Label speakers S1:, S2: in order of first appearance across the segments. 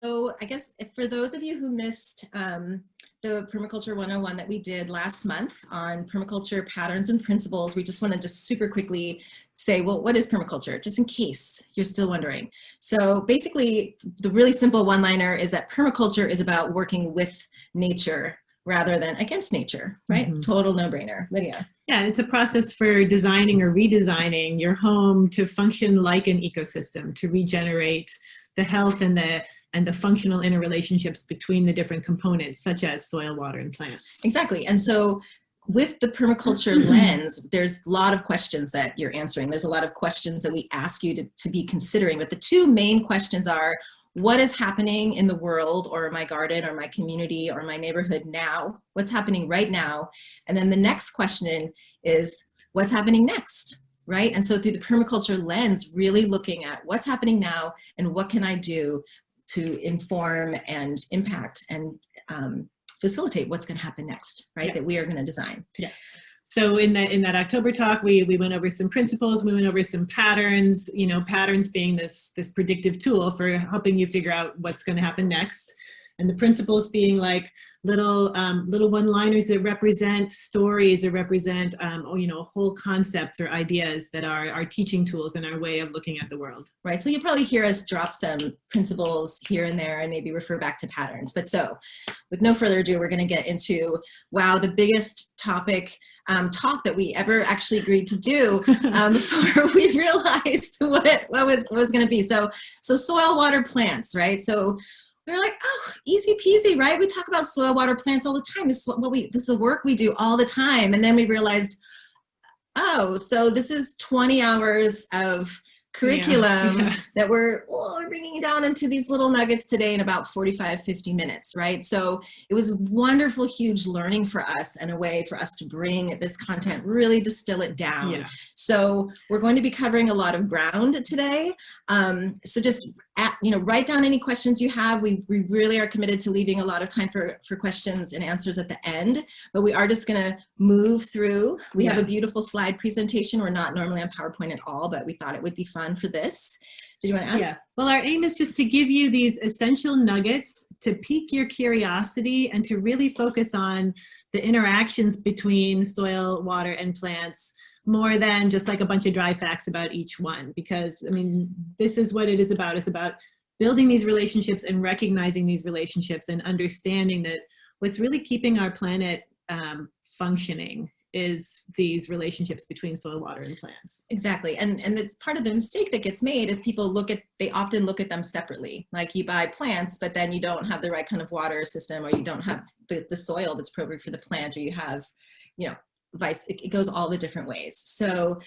S1: So I guess for those of you who missed the Permaculture 101 that we did last month on permaculture patterns and principles, we just want to just super quickly say, well, what is permaculture? Just in case you're still wondering. So basically, the really simple one-liner is that permaculture is about working with nature rather than against nature, right? Mm-hmm. Total no-brainer. Lydia.
S2: Yeah, it's a process for designing or redesigning your home to function like an ecosystem, to regenerate the health and the functional interrelationships between the different components, such as soil, water, and plants.
S1: Exactly. And so with the permaculture lens, there's a lot of questions that you're answering. There's a lot of questions that we ask you to be considering. But the two main questions are, what is happening in the world or my garden or my community or my neighborhood now? What's happening right now? And then the next question is, what's happening next? Right? And so through the permaculture lens, really looking at what's happening now and what can I do to inform and impact and facilitate what's going to happen next, right? Yeah. That we are going to design.
S2: Yeah. So in that October talk, we went over some principles, we went over some patterns, you know, patterns being this predictive tool for helping you figure out what's going to happen next. And the principles being like little one-liners that represent stories or represent, you know, whole concepts or ideas that are our teaching tools and our way of looking at the world.
S1: Right. So you'll probably hear us drop some principles here and there and maybe refer back to patterns. But so with no further ado, we're going to get into, wow, the biggest topic talk that we ever actually agreed to do before we realized what was going to be. So soil, water, plants, right? So we're like, oh, easy peasy, right? We talk about soil, water, plants all the time. This is the work we do all the time. And then we realized, oh, so this is 20 hours of curriculum that we're bringing it down into these little nuggets today in about 45, 50 minutes, right? So it was wonderful, huge learning for us and a way for us to bring this content, really distill it down. Yeah. So we're going to be covering a lot of ground today. So just write down any questions you have. We really are committed to leaving a lot of time for questions and answers at the end, but we are just going to move through. We have a beautiful slide presentation. We're not normally on PowerPoint at all, but we thought it would be fun for this. Did you want to add?
S2: Yeah. Well, our aim is just to give you these essential nuggets to pique your curiosity and to really focus on the interactions between soil, water, and plants, more than just like a bunch of dry facts about each one. Because, I mean, this is what it is about. It's about building these relationships and recognizing these relationships and understanding that what's really keeping our planet functioning is these relationships between soil, water, and plants.
S1: Exactly. And it's part of the mistake that gets made is people they often look at them separately. Like you buy plants, but then you don't have the right kind of water system, or you don't have the soil that's appropriate for the plant, or you have, it goes all the different ways. So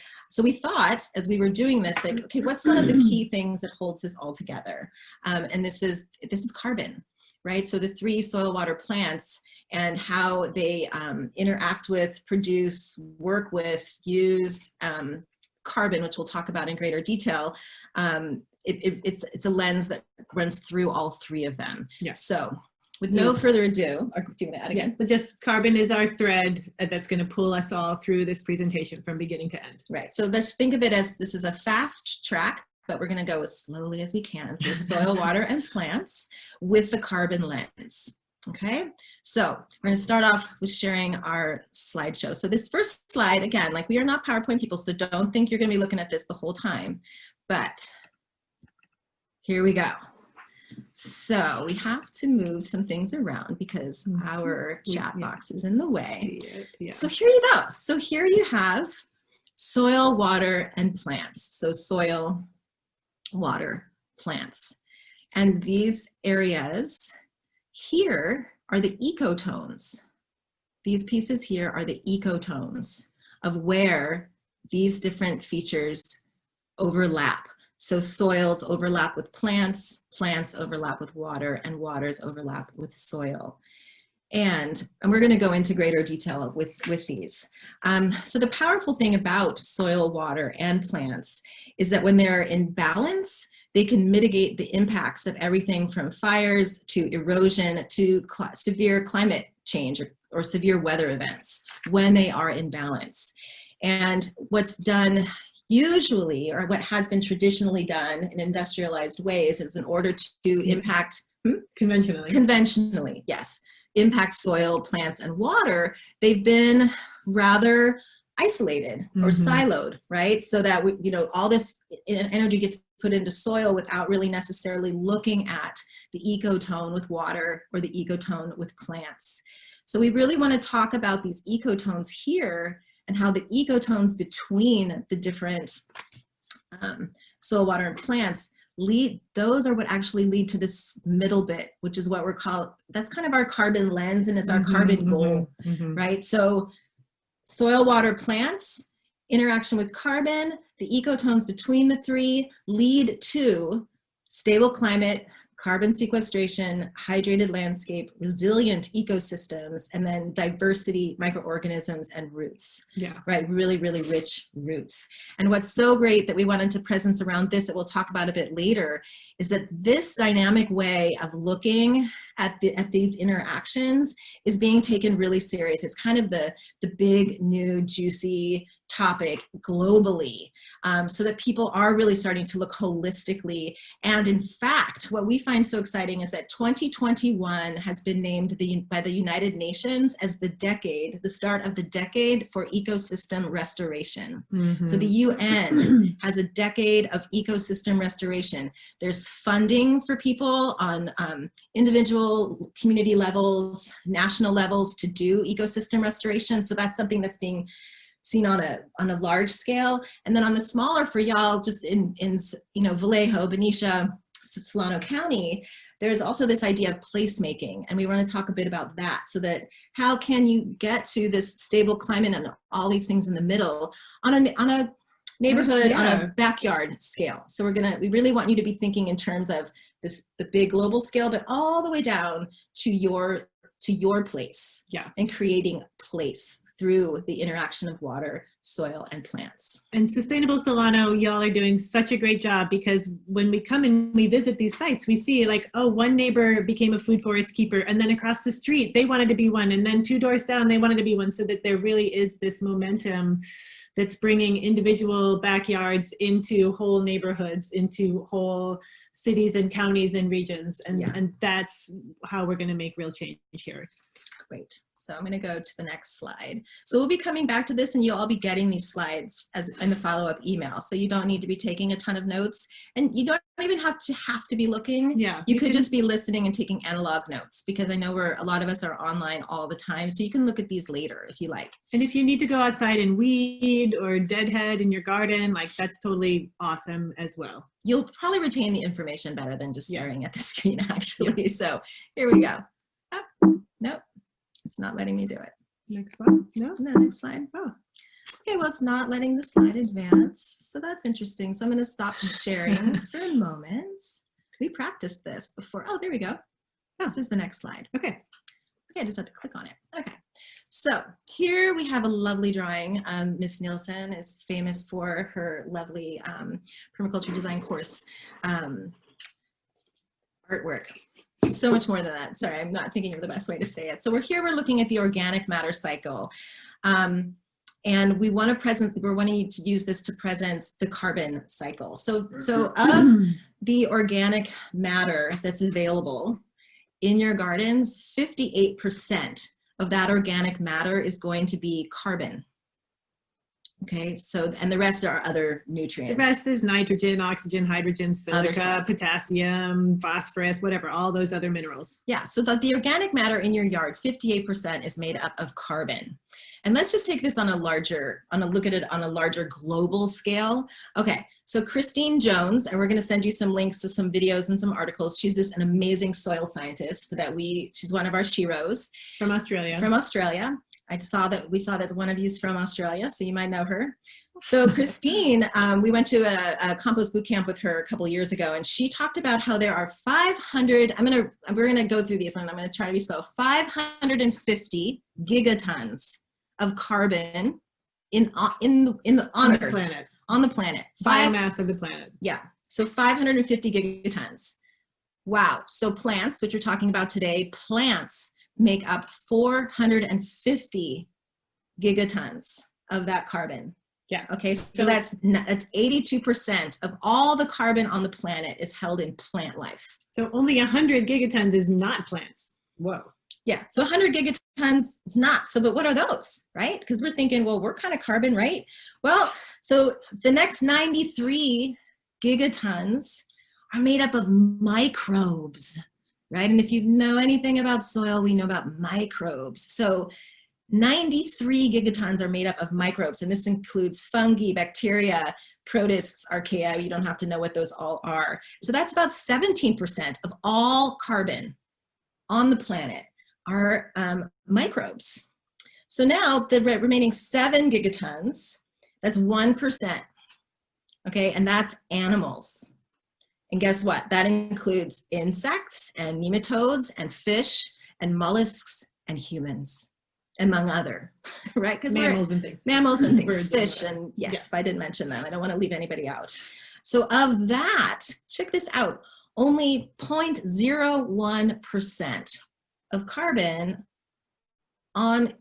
S1: we thought as we were doing this, that, okay, what's one of the key things that holds this all together? And this is carbon, right? So the three soil, water, plants, and how they interact with, produce, work with, use carbon, which we'll talk about in greater detail. It's a lens that runs through all three of them. Yeah. So with no further ado, do you want to add again?
S2: But just carbon is our thread that's going to pull us all through this presentation from beginning to end.
S1: Right. So let's think of it as this is a fast track, but we're going to go as slowly as we can through soil, water, and plants with the carbon lens. Okay, so we're going to start off with sharing our slideshow. So this first slide, again, like we are not PowerPoint people, so don't think you're going to be looking at this the whole time, but here we go. So we have to move some things around because our chat box is in the way. Yeah. So here you go. So here you have soil, water, and plants. So soil, water, plants. And these areas here are the ecotones. These pieces here are the ecotones of where these different features overlap. So soils overlap with plants, plants overlap with water, and waters overlap with soil. And we're going to go into greater detail with these. So the powerful thing about soil, water, and plants is that when they're in balance, they can mitigate the impacts of everything from fires to erosion to severe climate change or severe weather events when they are in balance. And what's done usually, or what has been traditionally done in industrialized ways, is in order to impact Conventionally, yes. Impact soil, plants, and water, they've been rather isolated or siloed, right? So that all this energy gets put into soil without really necessarily looking at the ecotone with water or the ecotone with plants. So we really want to talk about these ecotones here and how the ecotones between the different soil, water, and plants those are what actually lead to this middle bit, which is what that's kind of our carbon lens and is our carbon goal, right? So soil, water, plants, interaction with carbon, the ecotones between the three lead to stable climate, carbon sequestration, hydrated landscape, resilient ecosystems, and then diversity, microorganisms, and roots.
S2: Yeah.
S1: Right, really, really rich roots. And what's so great that we wanted to presence around this that we'll talk about a bit later is that this dynamic way of looking at these interactions is being taken really serious. It's kind of the big, new, juicy topic globally, so that people are really starting to look holistically. And in fact, what we find so exciting is that 2021 has been named by the United Nations as the start of the decade for ecosystem restoration. So the UN has a decade of ecosystem restoration. There's funding for people on individual community levels, national levels to do ecosystem restoration. So that's something that's being seen on a large scale. And then on the smaller, for y'all just in Vallejo, Benicia, Solano County, there's also this idea of placemaking. And we want to talk a bit about that, so that how can you get to this stable climate and all these things in the middle on a neighborhood, on a backyard scale. So we really want you to be thinking in terms of the big global scale, but all the way down to your place, and creating place through the interaction of water, soil, and plants.
S2: And Sustainable Solano, y'all are doing such a great job, because when we come and we visit these sites, we see like, oh, one neighbor became a food forest keeper, and then across the street, they wanted to be one, and then 2 doors down, they wanted to be one, so that there really is this momentum that's bringing individual backyards into whole neighborhoods, into whole cities and counties and regions. And that's how we're going to make real change here.
S1: Great. So I'm going to go to the next slide. So we'll be coming back to this, and you'll all be getting these slides in the follow-up email. So you don't need to be taking a ton of notes, and you don't even have to be looking.
S2: Yeah.
S1: You could just be listening and taking analog notes, because I know a lot of us are online all the time. So you can look at these later if you like.
S2: And if you need to go outside and weed or deadhead in your garden, like that's totally awesome as well.
S1: You'll probably retain the information better than just staring at the screen, actually. So here we go. Oh, nope. It's not letting me do it.
S2: Next slide. No,
S1: next slide. Oh, okay. Well, it's not letting the slide advance. So that's interesting. So I'm going to stop sharing for a moment. We practiced this before. Oh, there we go. This is the next slide.
S2: Okay.
S1: I just have to click on it. Okay. So here we have a lovely drawing. Miss Neilsen is famous for her lovely permaculture design course artwork. So much more than that. Sorry, I'm not thinking of the best way to say it. So we're looking at the organic matter cycle. And we want we're wanting to use this to present the carbon cycle. So of the organic matter that's available in your gardens, 58% of that organic matter is going to be carbon. Okay, so, and the rest are other nutrients.
S2: The rest is nitrogen, oxygen, hydrogen, silica, potassium, phosphorus, whatever, all those other minerals.
S1: Yeah, so the organic matter in your yard, 58% is made up of carbon. And let's just take this on a larger global scale. Okay, so Christine Jones, and we're gonna send you some links to some videos and some articles. She's an amazing soil scientist she's one of our sheroes.
S2: From Australia.
S1: From Australia. We saw that one of you is from Australia, so you might know her. So Christine, we went to a compost boot camp with her a couple of years ago, and she talked about how there are 500, we're gonna go through these, and I'm gonna try to be slow, 550 gigatons of carbon on Earth,
S2: planet.
S1: On the planet.
S2: Biomass of the planet.
S1: Yeah, so 550 gigatons. Wow, so plants, which we're talking about today, plants make up 450 gigatons of that carbon.
S2: Yeah.
S1: Okay, so that's 82% of all the carbon on the planet is held in plant life.
S2: So only 100 gigatons is not plants. Whoa.
S1: Yeah, so 100 gigatons is not. So, but what are those, right? Because we're thinking, well, we're kind of carbon, right? Well, so the next 93 gigatons are made up of microbes, right? And if you know anything about soil, we know about microbes. So 93 gigatons are made up of microbes, and this includes fungi, bacteria, protists, archaea. You don't have to know what those all are. So that's about 17% of all carbon on the planet are microbes. So now the remaining 7 gigatons, that's 1%, okay? And that's animals. And guess what? That includes insects and nematodes and fish and mollusks and humans, among other, right? Because
S2: mammals and things.
S1: Mammals and things,
S2: Birds
S1: fish,
S2: and
S1: yes,
S2: yeah.
S1: if I didn't mention them, I don't want to leave anybody out. So of that, check this out, only 0.01% of carbon on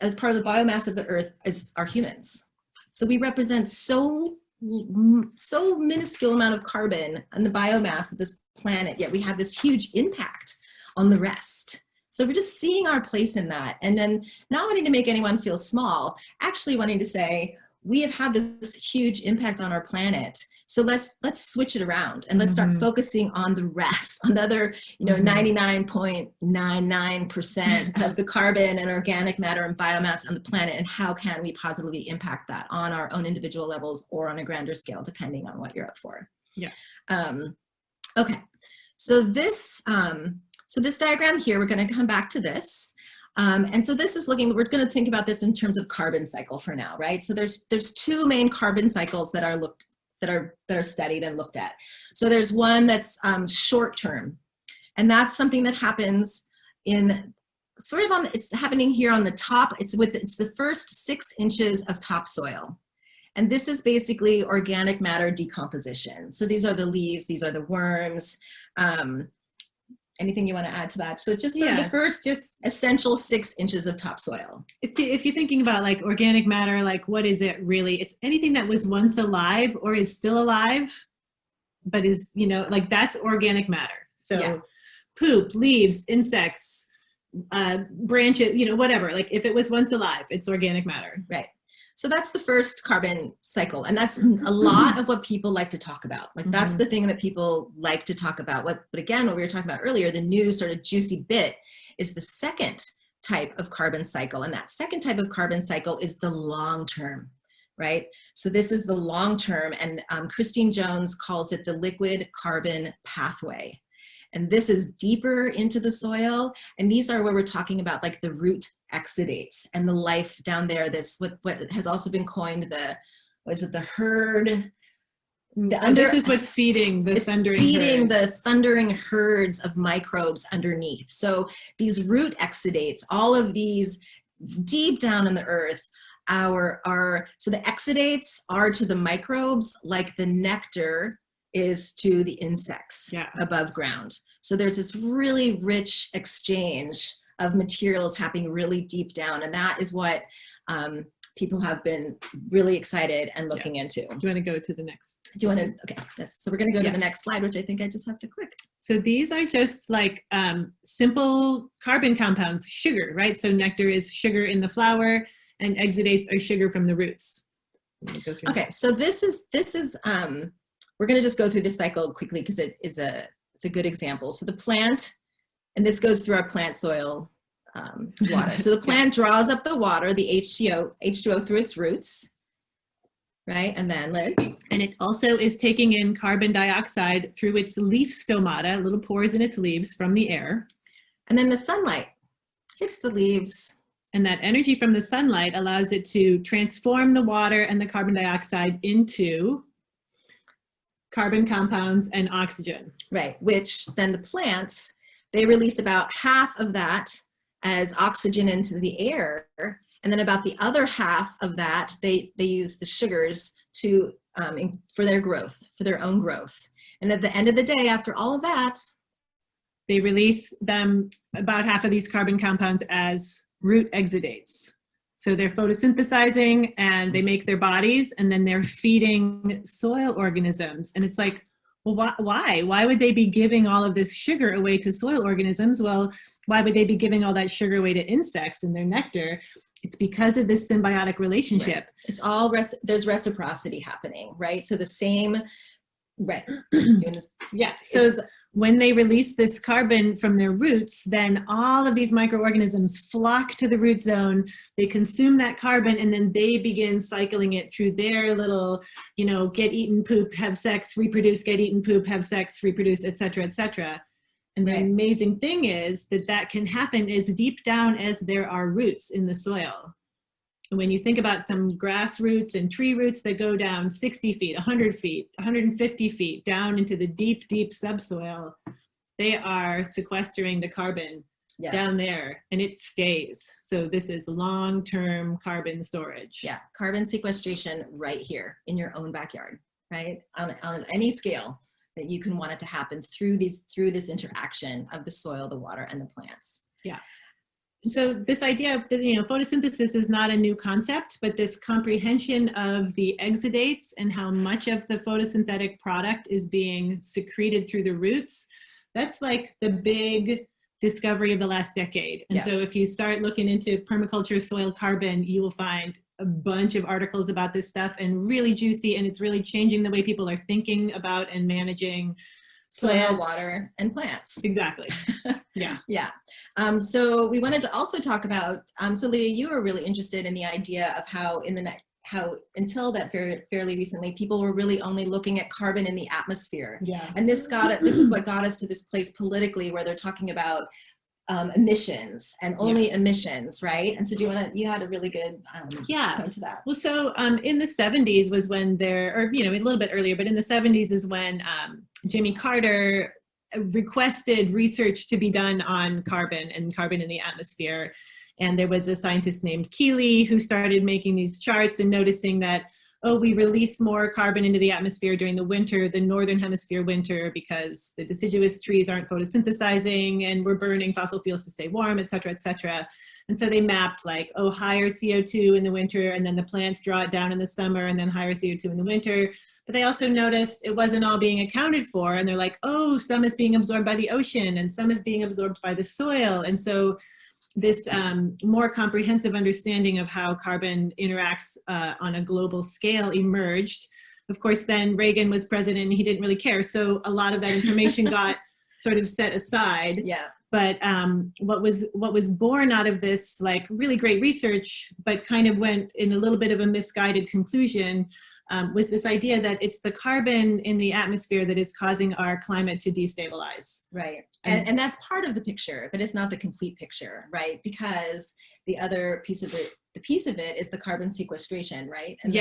S1: as part of the biomass of the earth are humans. So we represent so minuscule amount of carbon on the biomass of this planet, yet we have this huge impact on the rest. So we're just seeing our place in that, and then not wanting to make anyone feel small, actually wanting to say, we have had this huge impact on our planet. So let's switch it around and let's start focusing on the rest, on the other, 99.99% of the carbon and organic matter and biomass on the planet, and how can we positively impact that on our own individual levels or on a grander scale, depending on what you're up for.
S2: Yeah.
S1: Okay. So this diagram here, we're going to come back to this. And so this is we're going to think about this in terms of carbon cycle for now, right? So there's 2 main carbon cycles that are studied and looked at. So there's one that's short term, and that's something that happens in it's happening here on the top. It's the first 6 inches of topsoil. And this is basically organic matter decomposition. So these are the leaves, these are the worms. Anything you want to add to that? So just sort of the first essential 6 inches of topsoil.
S2: If you're thinking about like organic matter, like what is it really? It's anything that was once alive or is still alive, but is, like that's organic matter. So poop, leaves, insects, branches, whatever. Like if it was once alive, it's organic matter.
S1: Right. So that's the first carbon cycle. And that's a lot of what people like to talk about. Like that's the thing that people like to talk about. But again, what we were talking about earlier, the new sort of juicy bit is the second type of carbon cycle. And that second type of carbon cycle is the long term, right? So this is the long term. And Christine Jones calls it the liquid carbon pathway. And this is deeper into the soil. And these are where we're talking about like the root exudates and the life down there. This what has also been coined the herd.
S2: This is what's feeding the
S1: thundering herds of microbes underneath. So these root exudates, all of these deep down in the earth, so the exudates are to the microbes like the nectar is to the insects above ground. So there's this really rich exchange of materials happening really deep down. And that is what people have been really excited and looking into.
S2: Do you want to go to the next?
S1: Do you want to? Okay. So we're going to go to the next slide, which I think I just have to click.
S2: So these are just like simple carbon compounds, sugar, right? So nectar is sugar in the flower and exudates are sugar from the roots.
S1: Okay. So this is we're going to just go through this cycle quickly because it's a good example. So the plant, and this goes through our plant soil water. So the plant draws up the water, the H2O through its roots, right? And then
S2: and it also is taking in carbon dioxide through its leaf stomata, little pores in its leaves from the air.
S1: And then the sunlight hits the leaves.
S2: And that energy from the sunlight allows it to transform the water and the carbon dioxide into carbon compounds and oxygen.
S1: Right, which then the plants, they release about half of that as oxygen into the air, and then about the other half of that, they use the sugars to for their growth, for their own growth. And at the end of the day, after all of that,
S2: they release them about half of these carbon compounds as root exudates. So they're photosynthesizing and they make their bodies, and then they're feeding soil organisms. And it's like, well, why? Why would they be giving all of this sugar away to soil organisms? Well, why would they be giving all that sugar away to insects in their nectar? It's because of this symbiotic relationship.
S1: Right. It's all, there's reciprocity happening, right? So the same, right.
S2: Yeah, so when they release this carbon from their roots, then all of these microorganisms flock to the root zone, they consume that carbon, and then they begin cycling it through their little, you know, get eaten, poop, have sex, reproduce, get eaten, poop, have sex, reproduce, et cetera, et cetera. And the amazing thing is that that can happen as deep down as there are roots in the soil. And when you think about some grass roots and tree roots that go down 60 feet, 100 feet, 150 feet down into the deep, deep subsoil, they are sequestering the carbon down there, and it stays. So this is long-term carbon storage.
S1: Yeah, carbon sequestration right here in your own backyard, right? On any scale that you can want it to happen through this interaction of the soil, the water, and the plants.
S2: Yeah. So this idea of, you know, photosynthesis is not a new concept, but this comprehension of the exudates and how much of the photosynthetic product is being secreted through the roots, that's like the big discovery of the last decade. And so if you start looking into permaculture soil carbon, you will find a bunch of articles about this stuff, and really juicy, and it's really changing the way people are thinking about and managing
S1: soil, water, and plants.
S2: Exactly. Yeah.
S1: Yeah. So we wanted to also talk about, so Lydia, you were really interested in the idea of how until that fairly recently, people were really only looking at carbon in the atmosphere. Yeah. And this is what got us to this place politically where they're talking about emissions and only emissions, right? And so you had a really good point to that.
S2: Well, so in the 70s was when a little bit earlier, but in the 70s is when Jimmy Carter requested research to be done on carbon and carbon in the atmosphere. And there was a scientist named Keeley who started making these charts and noticing that, we release more carbon into the atmosphere during the winter, the northern hemisphere winter, because the deciduous trees aren't photosynthesizing and we're burning fossil fuels to stay warm, et cetera, et cetera. And so they mapped like, higher CO2 in the winter, and then the plants draw it down in the summer, and then higher CO2 in the winter. But they also noticed it wasn't all being accounted for. And they're like, some is being absorbed by the ocean and some is being absorbed by the soil. And so this more comprehensive understanding of how carbon interacts on a global scale emerged. Of course, then Reagan was president and he didn't really care. So a lot of that information got sort of set aside.
S1: Yeah.
S2: But what was born out of this like really great research, but kind of went in a little bit of a misguided conclusion, was this idea that it's the carbon in the atmosphere that is causing our climate to destabilize.
S1: Right. And that's part of the picture, but it's not the complete picture, right? Because the other piece of it is the carbon sequestration, right? And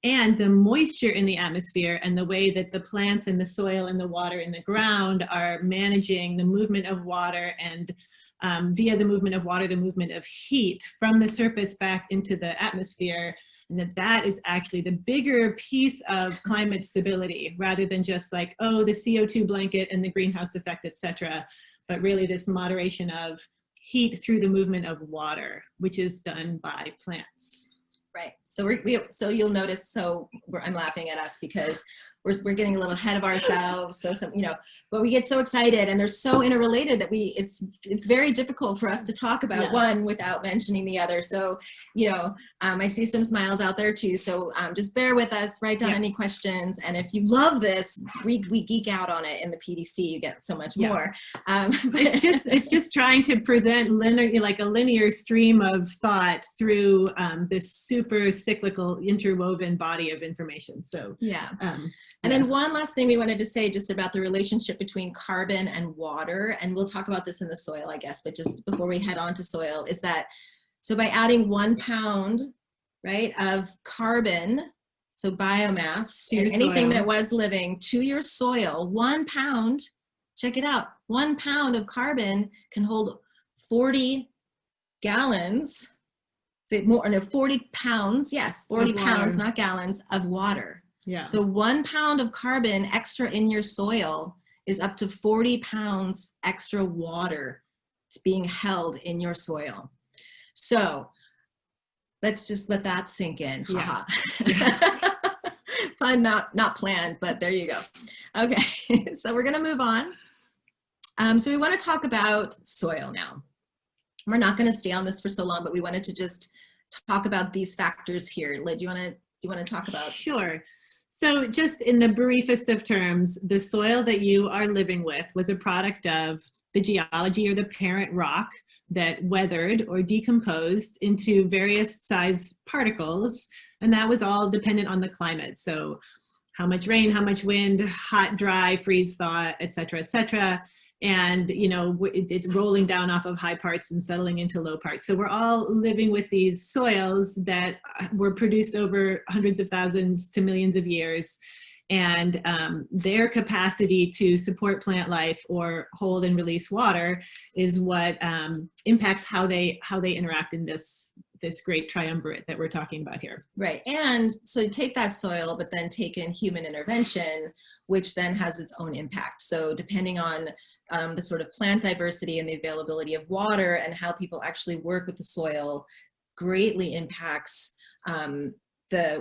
S2: and the moisture in the atmosphere and the way that the plants and the soil and the water in the ground are managing the movement of water, and via the movement of water, the movement of heat from the surface back into the atmosphere. And that is actually the bigger piece of climate stability, rather than just like, the CO2 blanket and the greenhouse effect, et cetera, but really this moderation of heat through the movement of water, which is done by plants.
S1: Right. So so you'll notice, I'm laughing at us because we're getting a little ahead of ourselves. So but we get so excited and they're so interrelated that it's very difficult for us to talk about one without mentioning the other. So, I see some smiles out there too. So just bear with us, write down any questions. And if you love this, we geek out on it in the PDC, you get so much more.
S2: It's just trying to present like a linear stream of thought through this super cyclical interwoven body of information. So
S1: and then one last thing we wanted to say just about the relationship between carbon and water, and we'll talk about this in the soil, I guess, but just before we head on to soil, is that, so by adding 1 pound, right, of carbon, so biomass, and anything that was living to your soil, 1 pound, check it out, 1 pound of carbon can hold 40 gallons, 40 pounds, 40 pounds, not gallons, of water. Yeah. So 1 pound of carbon extra in your soil is up to 40 pounds extra water being held in your soil. So Let's just let that sink in.
S2: Yeah.
S1: Fun, not planned, but there you go. Okay, so we're gonna move on. So we want to talk about soil now. We're not going to stay on this for so long, but we wanted to just talk about these factors here. Lyd, do you want to talk about?
S2: Sure. So just in the briefest of terms, the soil that you are living with was a product of the geology or the parent rock that weathered or decomposed into various size particles. And that was all dependent on the climate. So how much rain, how much wind, hot, dry, freeze, thaw, et cetera, et cetera. And, you know, it's rolling down off of high parts and settling into low parts. So we're all living with these soils that were produced over hundreds of thousands to millions of years. And their capacity to support plant life or hold and release water is what impacts how they interact in this great triumvirate that we're talking about here.
S1: Right. And so you take that soil, but then take in human intervention, which then has its own impact. So depending on the sort of plant diversity and the availability of water and how people actually work with the soil greatly impacts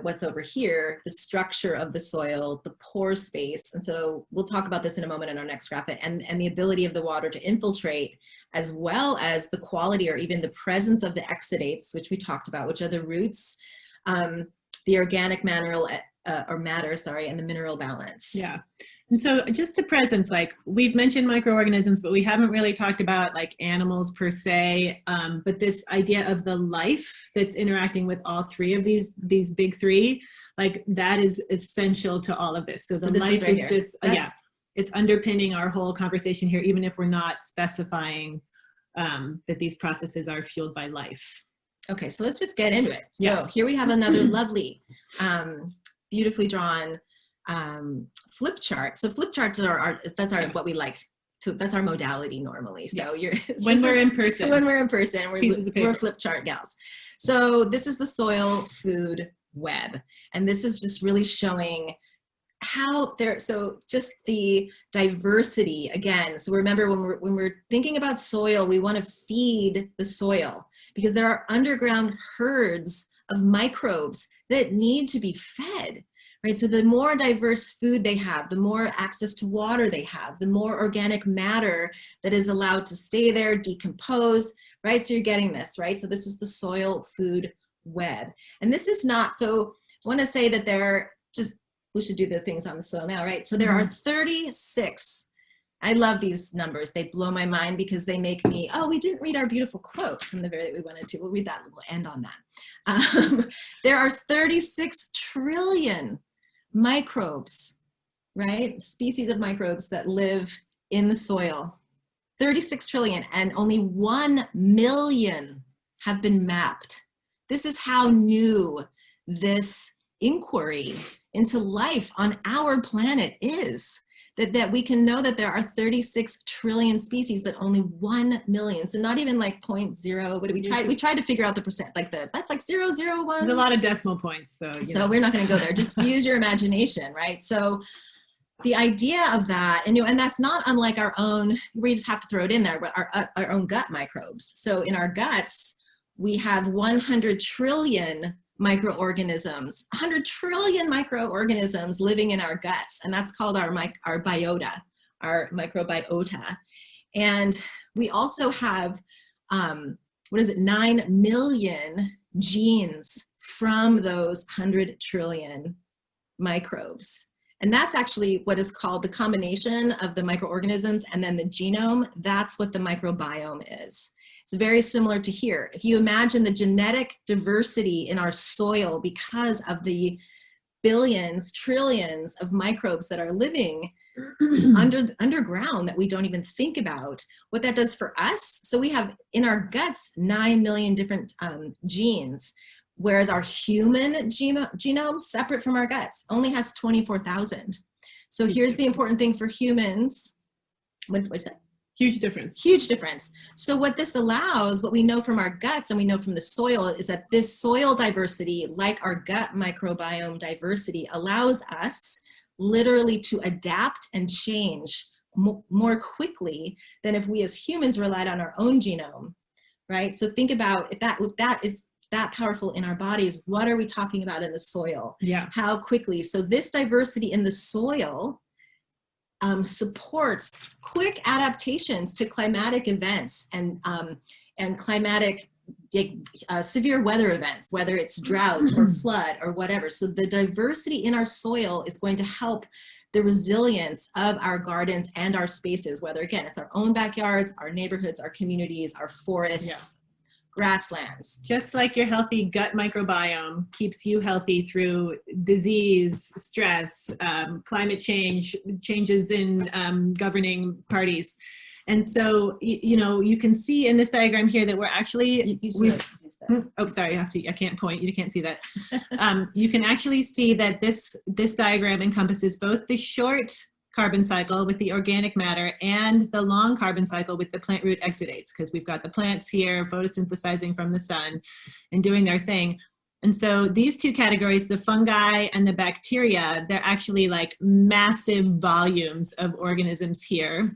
S1: what's over here, the structure of the soil, the pore space. And so we'll talk about this in a moment in our next graphic, and the ability of the water to infiltrate, as well as the quality or even the presence of the exudates, which we talked about, which are the roots, the organic matter, and the mineral balance.
S2: Yeah. And so just to presence, like we've mentioned microorganisms, but we haven't really talked about like animals per se, but this idea of the life that's interacting with all three of these big three, like that is essential to all of this. So the life is just, it's underpinning our whole conversation here, even if we're not specifying that these processes are fueled by life.
S1: Okay, so let's just get into it. So here we have another lovely, beautifully drawn flip chart. So flip charts are what we like to, that's our modality normally. So
S2: when we're in person,
S1: we're flip chart gals. So this is the soil food web. And this is just really showing how so just the diversity again. So remember when we're thinking about soil, we want to feed the soil because there are underground herds of microbes that need to be fed. Right, so the more diverse food they have, the more access to water they have, the more organic matter that is allowed to stay there, decompose, right? So you're getting this, right? So this is the soil food web. And this is not, so I want to say that we should do the things on the soil now, right? So there are 36, I love these numbers. They blow my mind because they make me, we didn't read our beautiful quote from the very that we wanted to. We'll read that, we'll end on that. There are 36 trillion microbes, right? Species of microbes that live in the soil. 36 trillion, and only 1 million have been mapped. This is how new this inquiry into life on our planet is. That we can know that there are 36 trillion species, but only 1 million. So not even like 0.0, but we tried to figure out the percent, that's like 0.001.
S2: There's a lot of decimal points. So
S1: we're not gonna go there, just use your imagination, right? So the idea of that, and that's not unlike our own, we just have to throw it in there, but our own gut microbes. So in our guts, we have 100 trillion microorganisms, 100 trillion microorganisms living in our guts, and that's called our biota, our microbiota. And we also have 9 million genes from those 100 trillion microbes. And that's actually what is called the combination of the microorganisms and then the genome. That's what the microbiome is. It's very similar to here. If you imagine the genetic diversity in our soil because of the billions, trillions of microbes that are living underground that we don't even think about, what that does for us. So we have in our guts 9 million different genes, whereas our human genome, separate from our guts, only has 24,000. So here's the important thing for humans. What's that?
S2: Huge difference.
S1: Huge difference. So what this allows, what we know from our guts and we know from the soil, is that this soil diversity, like our gut microbiome diversity, allows us literally to adapt and change more quickly than if we as humans relied on our own genome, right? So think about if that is that powerful in our bodies, what are we talking about in the soil?
S2: Yeah.
S1: How quickly? So this diversity in the soil supports quick adaptations to climatic events and climatic severe weather events, whether it's drought or flood or whatever. So the diversity in our soil is going to help the resilience of our gardens and our spaces, whether, again, it's our own backyards, our neighborhoods, our communities, our forests, grasslands.
S2: Just like your healthy gut microbiome keeps you healthy through disease, stress, climate change, changes in governing parties. And so, you know, you can see in this diagram here that we're actually, oh, sorry, I can't point, you can't see that. You can actually see that this diagram encompasses both the short carbon cycle with the organic matter and the long carbon cycle with the plant root exudates, because we've got the plants here photosynthesizing from the sun and doing their thing. And so these two categories, the fungi and the bacteria, they're actually like massive volumes of organisms here.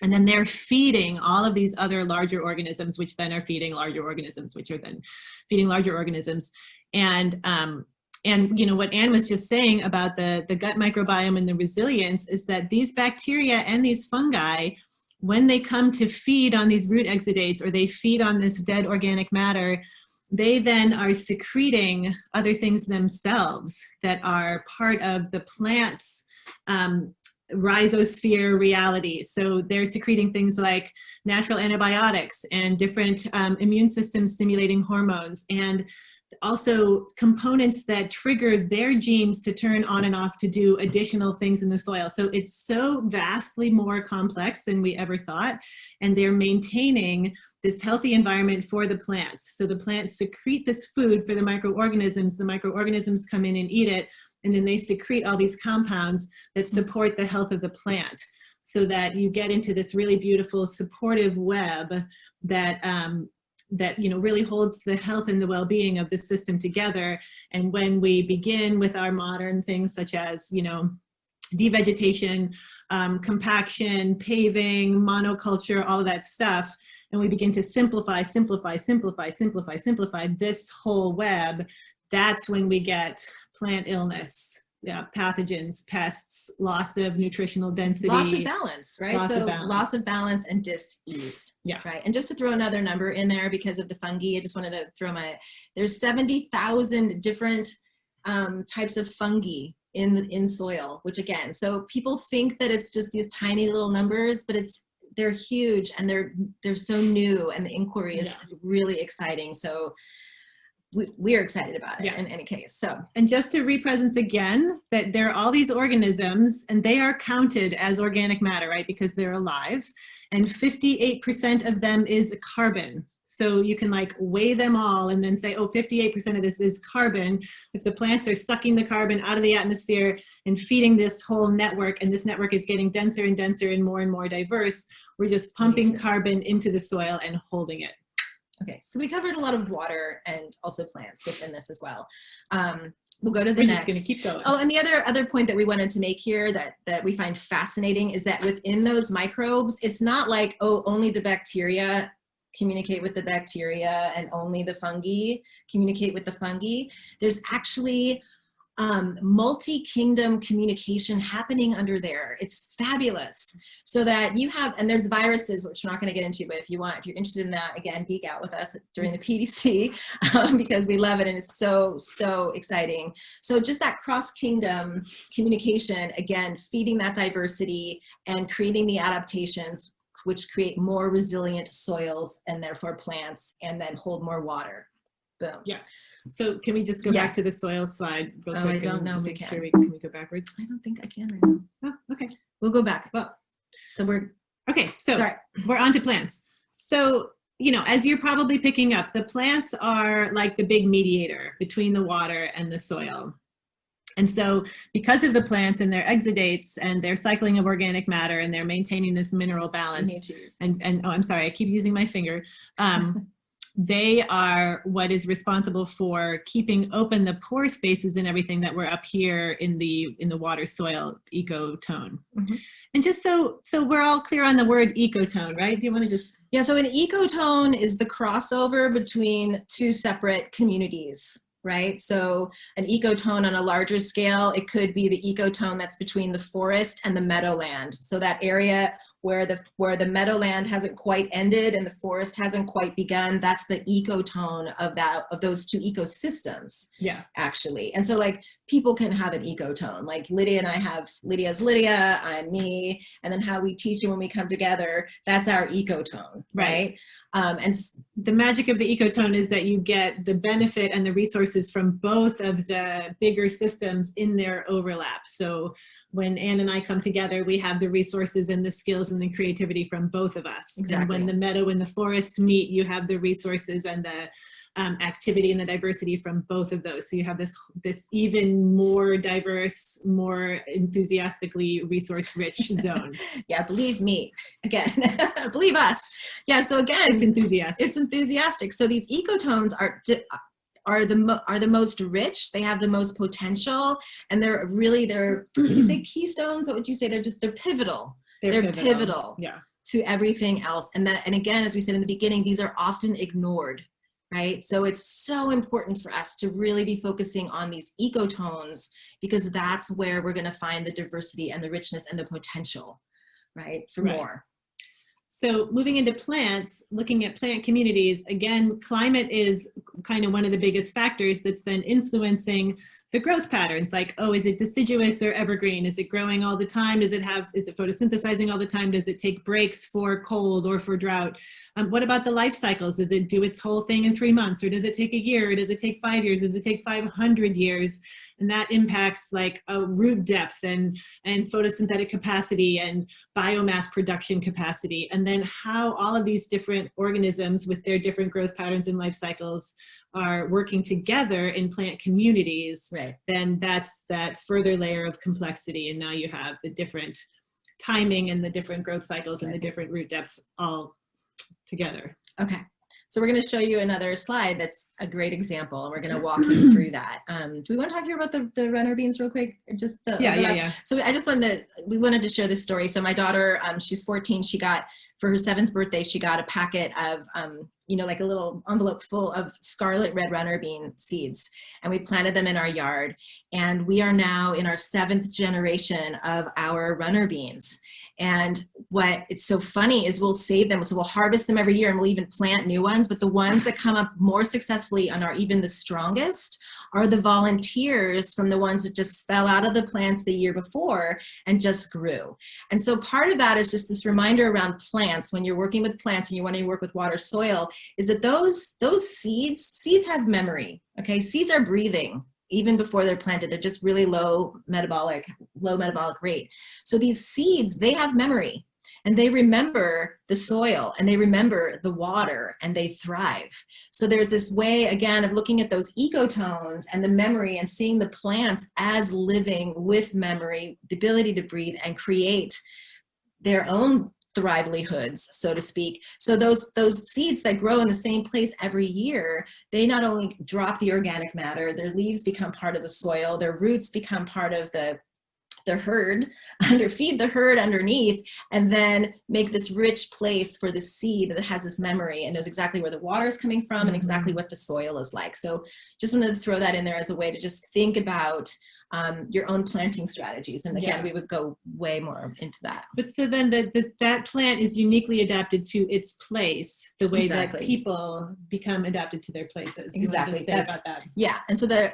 S2: And then they're feeding all of these other larger organisms, which then are feeding larger organisms, which are then feeding larger organisms. And you know, what Anne was just saying about the gut microbiome and the resilience is that these bacteria and these fungi, when they come to feed on these root exudates or they feed on this dead organic matter, they then are secreting other things themselves that are part of the plant's rhizosphere reality. So they're secreting things like natural antibiotics and different immune system stimulating hormones, and also components that trigger their genes to turn on and off to do additional things in the soil. So it's so vastly more complex than we ever thought. And they're maintaining this healthy environment for the plants. So the plants secrete this food for the microorganisms come in and eat it, and then they secrete all these compounds that support the health of the plant, so that you get into this really beautiful supportive web that that, you know, really holds the health and the well-being of the system together. And when we begin with our modern things such as, you know, devegetation, compaction, paving, monoculture, all of that stuff, and we begin to simplify this whole web, that's when we get plant illness, pathogens, pests, loss of nutritional density.
S1: Loss of balance, right? Loss of balance and dis-ease, right? And just to throw another number in there because of the fungi, I just wanted to throw there's 70,000 different types of fungi in soil, which again, so people think that it's just these tiny little numbers, but they're huge and they're so new, and the inquiry is really exciting. So we're excited about it in any case. So,
S2: and just to represent again that there are all these organisms and they are counted as organic matter, right? Because they're alive, and 58% of them is carbon. So you can like weigh them all and then say, oh, 58% of this is carbon. If the plants are sucking the carbon out of the atmosphere and feeding this whole network, and this network is getting denser and denser and more diverse, we're just pumping carbon into the soil and holding it.
S1: Okay, so we covered a lot of water and also plants within this as well. We'll go to the
S2: We're
S1: next.
S2: Just gonna keep going.
S1: Oh, and the other point that we wanted to make here that we find fascinating is that within those microbes, it's not like, oh, only the bacteria communicate with the bacteria and only the fungi communicate with the fungi. There's actually multi-kingdom communication happening under there. It's fabulous. So that you have, and there's viruses, which we're not going to get into, but if you're interested in that, again, geek out with us during the PDC because we love it and it's so exciting. So just that cross-kingdom communication, again, feeding that diversity and creating the adaptations which create more resilient soils and therefore plants, and then hold more water. Boom.
S2: Yeah. So can we just go back to the soil slide real quick?
S1: I don't know if we can.
S2: Sure can we go backwards?
S1: I don't think I can right now.
S2: Oh, okay.
S1: We'll go back.
S2: Well,
S1: so
S2: we're on to plants. So, you know, as you're probably picking up, the plants are like the big mediator between the water and the soil. And so because of the plants and their exudates and their cycling of organic matter and they're maintaining this mineral balance, and oh, I'm sorry, I keep using my finger. they are what is responsible for keeping open the pore spaces and everything that were up here in the water soil ecotone.
S1: Mm-hmm.
S2: And just so we're all clear on the word ecotone, right? Do you want to just?
S1: Yeah, so an ecotone is the crossover between two separate communities, right? So an ecotone on a larger scale, it could be the ecotone that's between the forest and the meadowland. So that area where the meadowland hasn't quite ended and the forest hasn't quite begun, that's the ecotone of those two ecosystems.
S2: Yeah.
S1: Actually. And so like people can have an ecotone. Like Lydia and I have, Lydia's Lydia, I'm me, and then how we teach it when we come together, that's our ecotone, right? And
S2: the magic of the ecotone is that you get the benefit and the resources from both of the bigger systems in their overlap. So when Anne and I come together, we have the resources and the skills and the creativity from both of us.
S1: Exactly.
S2: And when the meadow and the forest meet, you have the resources and the activity and the diversity from both of those. So you have this even more diverse, more enthusiastically resource-rich zone.
S1: Yeah, believe me. Again, believe us. Yeah. So again,
S2: it's enthusiastic.
S1: It's enthusiastic. So these ecotones are the most rich. They have the most potential, and they're would you say keystones? What would you say? They're pivotal. They're pivotal.
S2: Yeah.
S1: To everything else. And again, as we said in the beginning, these are often ignored, right? So it's so important for us to really be focusing on these ecotones, because that's where we're going to find the diversity and the richness and the potential, right? For more.
S2: So moving into plants, looking at plant communities, again, climate is kind of one of the biggest factors that's then influencing the growth patterns. Like, oh, is it deciduous or evergreen? Is it growing all the time? Is it photosynthesizing all the time? Does it take breaks for cold or for drought? What about the life cycles? Does it do its whole thing in 3 months, or does it take a year? Or does it take 5 years? Does it take 500 years? And that impacts like root depth and photosynthetic capacity and biomass production capacity. And then how all of these different organisms with their different growth patterns and life cycles are working together in plant communities,
S1: right? Then
S2: that's that further layer of complexity. And now you have the different timing and the different growth cycles and the different root depths all together.
S1: Okay. So we're going to show you another slide that's a great example, and we're going to walk you through that. Do we want to talk here about the runner beans real quick? Just the
S2: yeah.
S1: So we wanted to share this story. So my daughter, she's 14. She got, for her 7th birthday, she got a packet of, like a little envelope full of scarlet red runner bean seeds, and we planted them in our yard. And we are now in our 7th generation of our runner beans. And what it's so funny is we'll save them. So we'll harvest them every year, and we'll even plant new ones. But the ones that come up more successfully and are even the strongest are the volunteers from the ones that just fell out of the plants the year before and just grew. And so part of that is just this reminder around plants. When you're working with plants and you want to work with water soil, is that those seeds have memory. Okay, seeds are breathing. Even before they're planted, they're just really low metabolic rate. So these seeds, they have memory, and they remember the soil, and they remember the water, and they thrive. So there's this way, again, of looking at those ecotones and the memory and seeing the plants as living with memory, the ability to breathe and create their own livelihoods, so to speak. So those seeds that grow in the same place every year, they not only drop the organic matter, their leaves become part of the soil, their roots become part of the herd, feed the herd underneath, and then make this rich place for the seed that has this memory and knows exactly where the water is coming from and exactly what the soil is like. So just wanted to throw that in there as a way to just think about your own planting strategies. And again, we would go way more into that.
S2: But so then that plant is uniquely adapted to its place, the way that people become adapted to their places.
S1: Exactly.
S2: About that?
S1: Yeah. And so the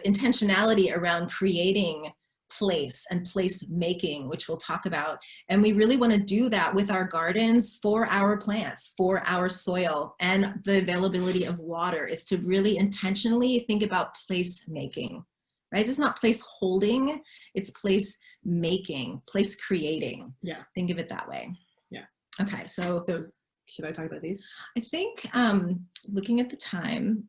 S1: intentionality around creating place and place making, which we'll talk about. And we really want to do that with our gardens, for our plants, for our soil, and the availability of water, is to really intentionally think about place making. Right? It's not place holding, it's place making, place creating.
S2: Yeah.
S1: Think of it that way.
S2: Yeah.
S1: Okay. So
S2: should I talk about these?
S1: I think looking at the time,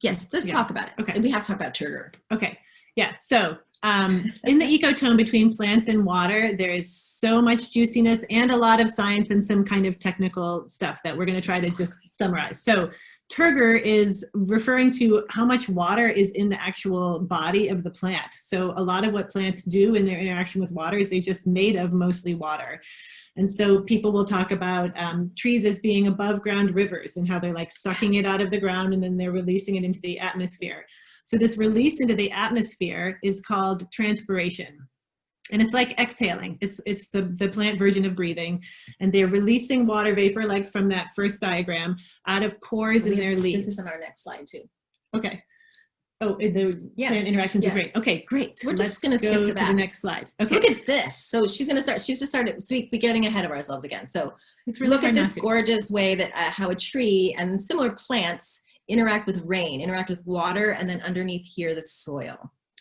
S1: let's talk about it.
S2: Okay.
S1: We have to talk about trigger.
S2: Okay. Yeah, so in the ecotone between plants and water, there is so much juiciness and a lot of science and some kind of technical stuff that we're going to try to just summarize. So turgor is referring to how much water is in the actual body of the plant. So a lot of what plants do in their interaction with water is they're just made of mostly water. And so people will talk about trees as being above ground rivers and how they're like sucking it out of the ground and then they're releasing it into the atmosphere. So this release into the atmosphere is called transpiration. And it's like exhaling. It's the plant version of breathing. And they're releasing water vapor, like from that first diagram, out of pores in their leaves.
S1: This is on our next slide too.
S2: Okay. Oh, the plant interactions is great. Okay, great.
S1: We're just going to skip to that.
S2: The next slide. Okay.
S1: So look at this. So she's just started, so we're getting ahead of ourselves again. So
S2: it's really
S1: look at this gorgeous way that how a tree and similar plants interact with rain, interact with water, and then underneath here, the soil.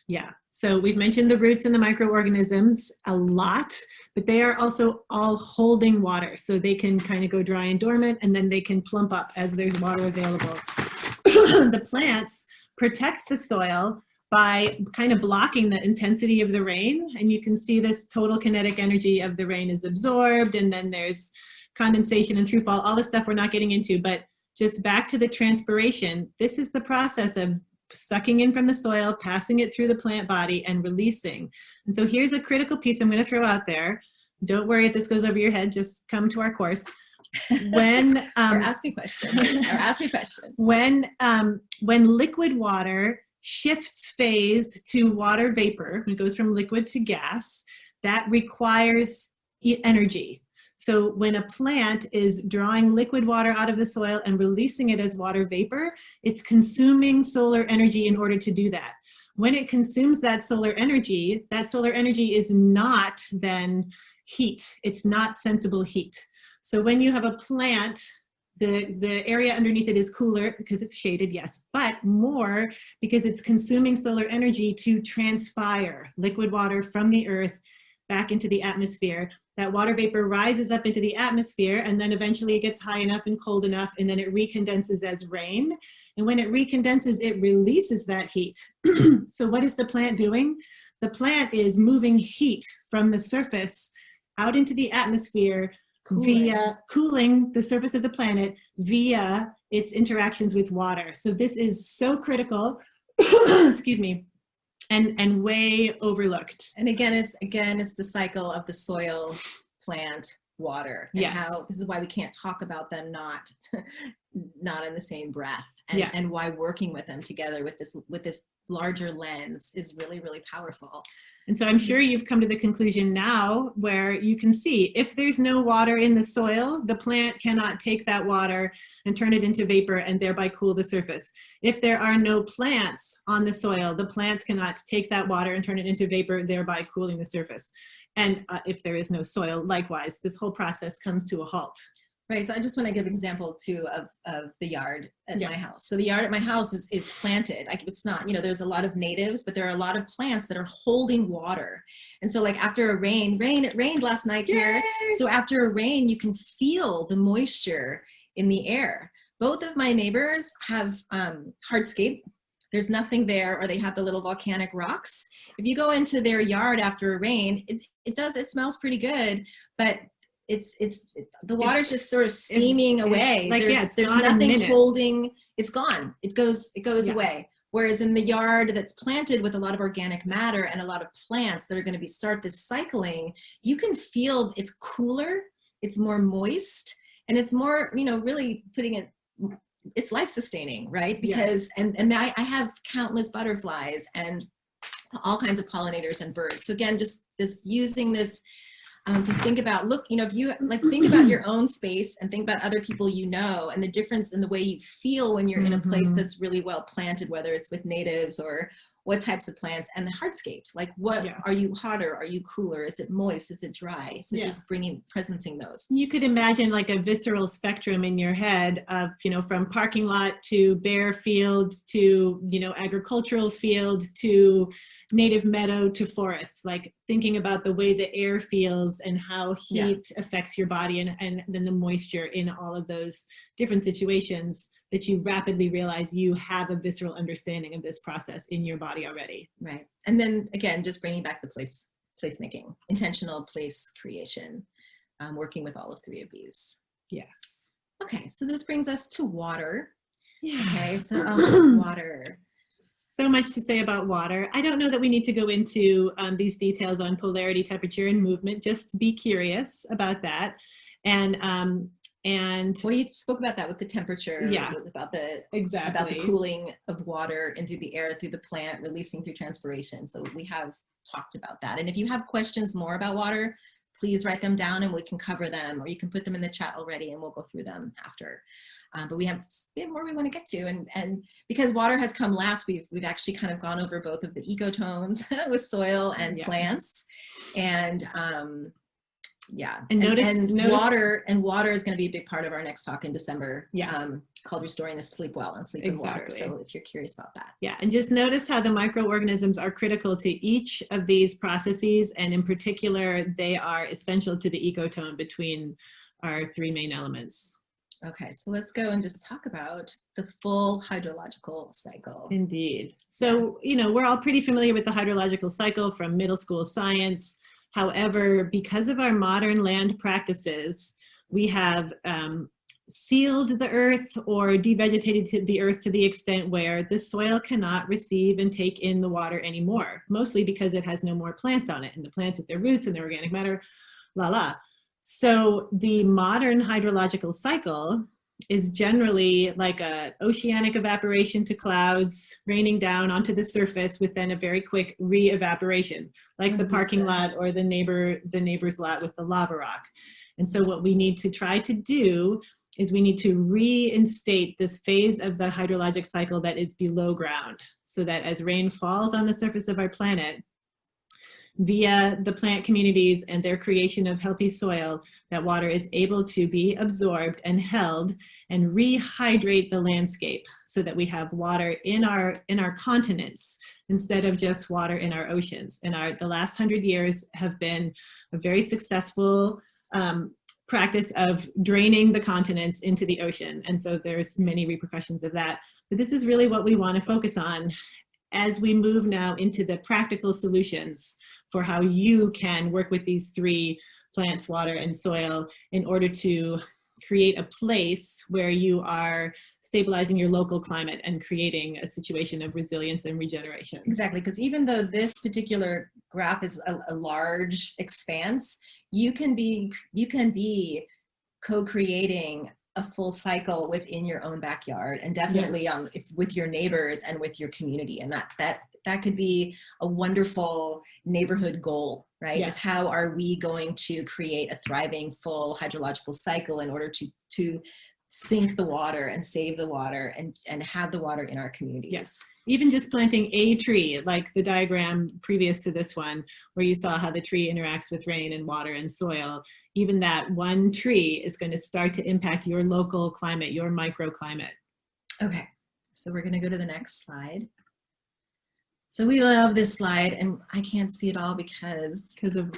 S2: Yeah, so we've mentioned the roots and the microorganisms a lot, but they are also all holding water. So they can kind of go dry and dormant, and then they can plump up as there's water available. The plants protect the soil by kind of blocking the intensity of the rain. And you can see this total kinetic energy of the rain is absorbed, and then there's condensation and throughfall, all this stuff we're not getting into, but just back to the transpiration, this is the process of sucking in from the soil, passing it through the plant body, and releasing. And so here's a critical piece I'm going to throw out there. Don't worry if this goes over your head, just come to our course. When
S1: or ask me question.
S2: When liquid water shifts phase to water vapor, when it goes from liquid to gas, that requires energy. So when a plant is drawing liquid water out of the soil and releasing it as water vapor, it's consuming solar energy in order to do that. When it consumes that solar energy is not then heat. It's not sensible heat. So when you have a plant, the area underneath it is cooler because it's shaded, yes, but more because it's consuming solar energy to transpire liquid water from the earth back into the atmosphere. That water vapor rises up into the atmosphere, and then eventually it gets high enough and cold enough, and then it recondenses as rain. And when it recondenses, it releases that heat. So what is the plant doing? The plant is moving heat from the surface out into the atmosphere via cooling the surface of the planet via its interactions with water. So this is so critical, excuse me, and way overlooked.
S1: And again, it's the cycle of the soil, plant, water. And how this is why we can't talk about them not in the same breath. And why working with them together with this larger lens is really, really powerful.
S2: And so I'm sure you've come to the conclusion now where you can see if there's no water in the soil, the plant cannot take that water and turn it into vapor and thereby cool the surface. If there are no plants on the soil, the plants cannot take that water and turn it into vapor, thereby cooling the surface. And if there is no soil, likewise, this whole process comes to a halt.
S1: Right, so I just want to give an example too of the yard at my house. So the yard at my house is planted. It's not, there's a lot of natives, but there are a lot of plants that are holding water. And so like after a it rained last night here. So after a rain, you can feel the moisture in the air. Both of my neighbors have hardscape. There's nothing there, or they have the little volcanic rocks. If you go into their yard after a rain, it smells pretty good, but the water's just sort of steaming away.
S2: Like,
S1: there's nothing holding. It's gone. It goes away. Whereas in the yard that's planted with a lot of organic matter and a lot of plants that are going to start this cycling, you can feel it's cooler, it's more moist, and it's more, really putting it, it's life sustaining, right? Because and I have countless butterflies and all kinds of pollinators and birds. So again, just using this to think about, if you think about your own space and think about other people and the difference in the way you feel when you're in a place that's really well planted, whether it's with natives or what types of plants, and the hardscaped, are you hotter? Are you cooler? Is it moist? Is it dry? So just presencing those.
S2: You could imagine like a visceral spectrum in your head of, from parking lot to bare field to, agricultural field to native meadow to forest. Like thinking about the way the air feels and how heat affects your body and then the moisture in all of those different situations, that you rapidly realize you have a visceral understanding of this process in your body already.
S1: Right. And then again, just bringing back the placemaking, intentional place creation, working with all of three of these.
S2: Yes.
S1: Okay, so this brings us to water.
S2: Yeah.
S1: Okay, so water.
S2: So much to say about water. I don't know that we need to go into these details on polarity, temperature, and movement. Just be curious about that. And well, you spoke about that with the temperature. Yeah,
S1: about the
S2: exactly.
S1: cooling of water into the air through the plant, releasing through transpiration. So we have talked about that. And if you have questions more about water, please write them down and we can cover them, or you can put them in the chat already and we'll go through them after. But we have more we want to get to, and because water has come last, we've actually kind of gone over both of the ecotones with soil and plants, and water is going to be a big part of our next talk in December. Called Restoring the Sleep Well and Sleep in Water. So if you're curious about that.
S2: Yeah, and just notice how the microorganisms are critical to each of these processes, and in particular, they are essential to the ecotone between our three main elements.
S1: Okay, so let's go and just talk about the full hydrological cycle.
S2: Indeed. So, we're all pretty familiar with the hydrological cycle from middle school science. However, because of our modern land practices, we have sealed the earth or devegetated the earth to the extent where the soil cannot receive and take in the water anymore, mostly because it has no more plants on it, and the plants with their roots and their organic matter, So the modern hydrological cycle is generally like a oceanic evaporation to clouds, raining down onto the surface with then a very quick re-evaporation, like the parking lot or the neighbor's lot with the lava rock. And so what we need to try to do is we need to reinstate this phase of the hydrologic cycle that is below ground, so that as rain falls on the surface of our planet, via the plant communities and their creation of healthy soil, that water is able to be absorbed and held and rehydrate the landscape, so that we have water in our continents instead of just water in our oceans. And the last 100 years have been a very successful practice of draining the continents into the ocean. And so there's many repercussions of that. But this is really what we want to focus on as we move now into the practical solutions for how you can work with these three: plants, water, and soil, in order to create a place where you are stabilizing your local climate and creating a situation of resilience and regeneration.
S1: Exactly, because even though this particular graph is a large expanse, you can be co-creating a full cycle within your own backyard, and definitely with your neighbors and with your community. And that could be a wonderful neighborhood goal, right? Is how are we going to create a thriving full hydrological cycle in order to sink the water and save the water and have the water in our communities.
S2: Yes. Even just planting a tree, like the diagram previous to this one, where you saw how the tree interacts with rain and water and soil, even that one tree is going to start to impact your local climate, your microclimate.
S1: Okay, so we're going to go to the next slide. So we love this slide, and I can't see it all because of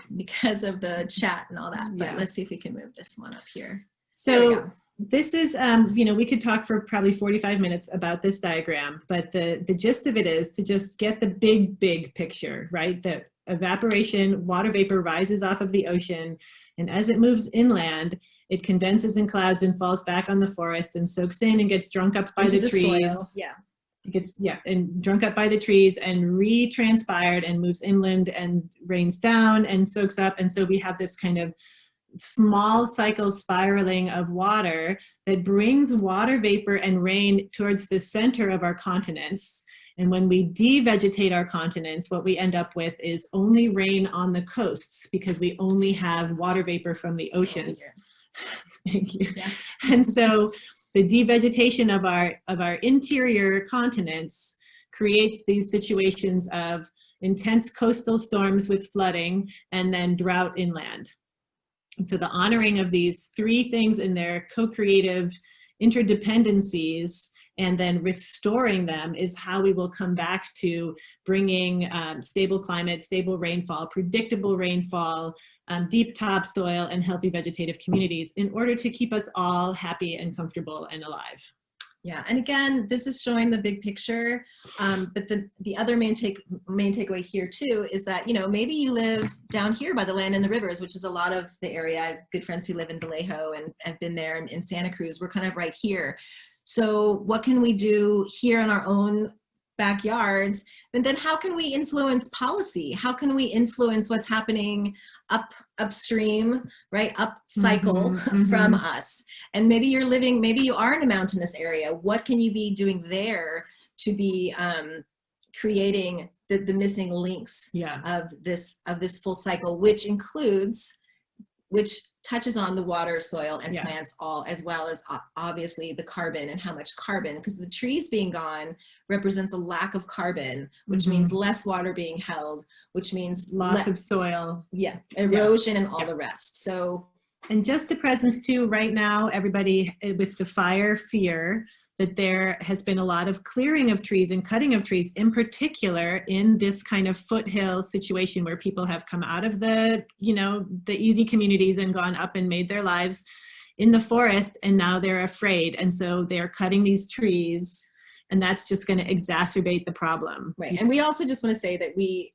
S1: the chat and all that, but let's see if we can move this one up here.
S2: So this is, we could talk for probably 45 minutes about this diagram, but the gist of it is to just get the big picture, right? That evaporation, water vapor rises off of the ocean, and as it moves inland, it condenses in clouds and falls back on the forest and soaks in and gets drunk up by the trees.
S1: Soil.
S2: It gets, and drunk up by the trees and re-transpired and moves inland and rains down and soaks up. And so we have this kind of small cycle spiraling of water that brings water vapor and rain towards the center of our continents. And when we devegetate our continents, what we end up with is only rain on the coasts, because we only have water vapor from the oceans. Thank you. Yeah. And so the devegetation of our interior continents creates these situations of intense coastal storms with flooding and then drought inland. And so the honoring of these three things in their co-creative interdependencies and then restoring them is how we will come back to bringing stable climate, stable rainfall, predictable rainfall, deep topsoil, and healthy vegetative communities in order to keep us all happy and comfortable and alive.
S1: Yeah, and again, this is showing the big picture, but the other main takeaway here too is that, you know, maybe you live down here by the land and the rivers, which is a lot of the area. I have good friends who live in Vallejo and have been there, in Santa Cruz. We're kind of right here. So what can we do here in our own backyards? And then how can we influence policy? How can we influence what's happening upstream, right? Up cycle from us. And maybe you're living, maybe you are in a mountainous area. What can you be doing there to be creating the missing links of this full cycle, which touches on the water, soil, and plants all, as well as obviously the carbon and how much carbon, because the trees being gone represents a lack of carbon, which means less water being held, which means
S2: loss of soil.
S1: Erosion and all the rest. So,
S2: and just a presence too, right now, everybody with the fire fear that there has been a lot of clearing of trees and cutting of trees, in particular in this kind of foothill situation where people have come out of the, you know, the easy communities and gone up and made their lives in the forest, and now they're afraid. And so they're cutting these trees, and that's just going to exacerbate the problem.
S1: Right. And we also just want to say that we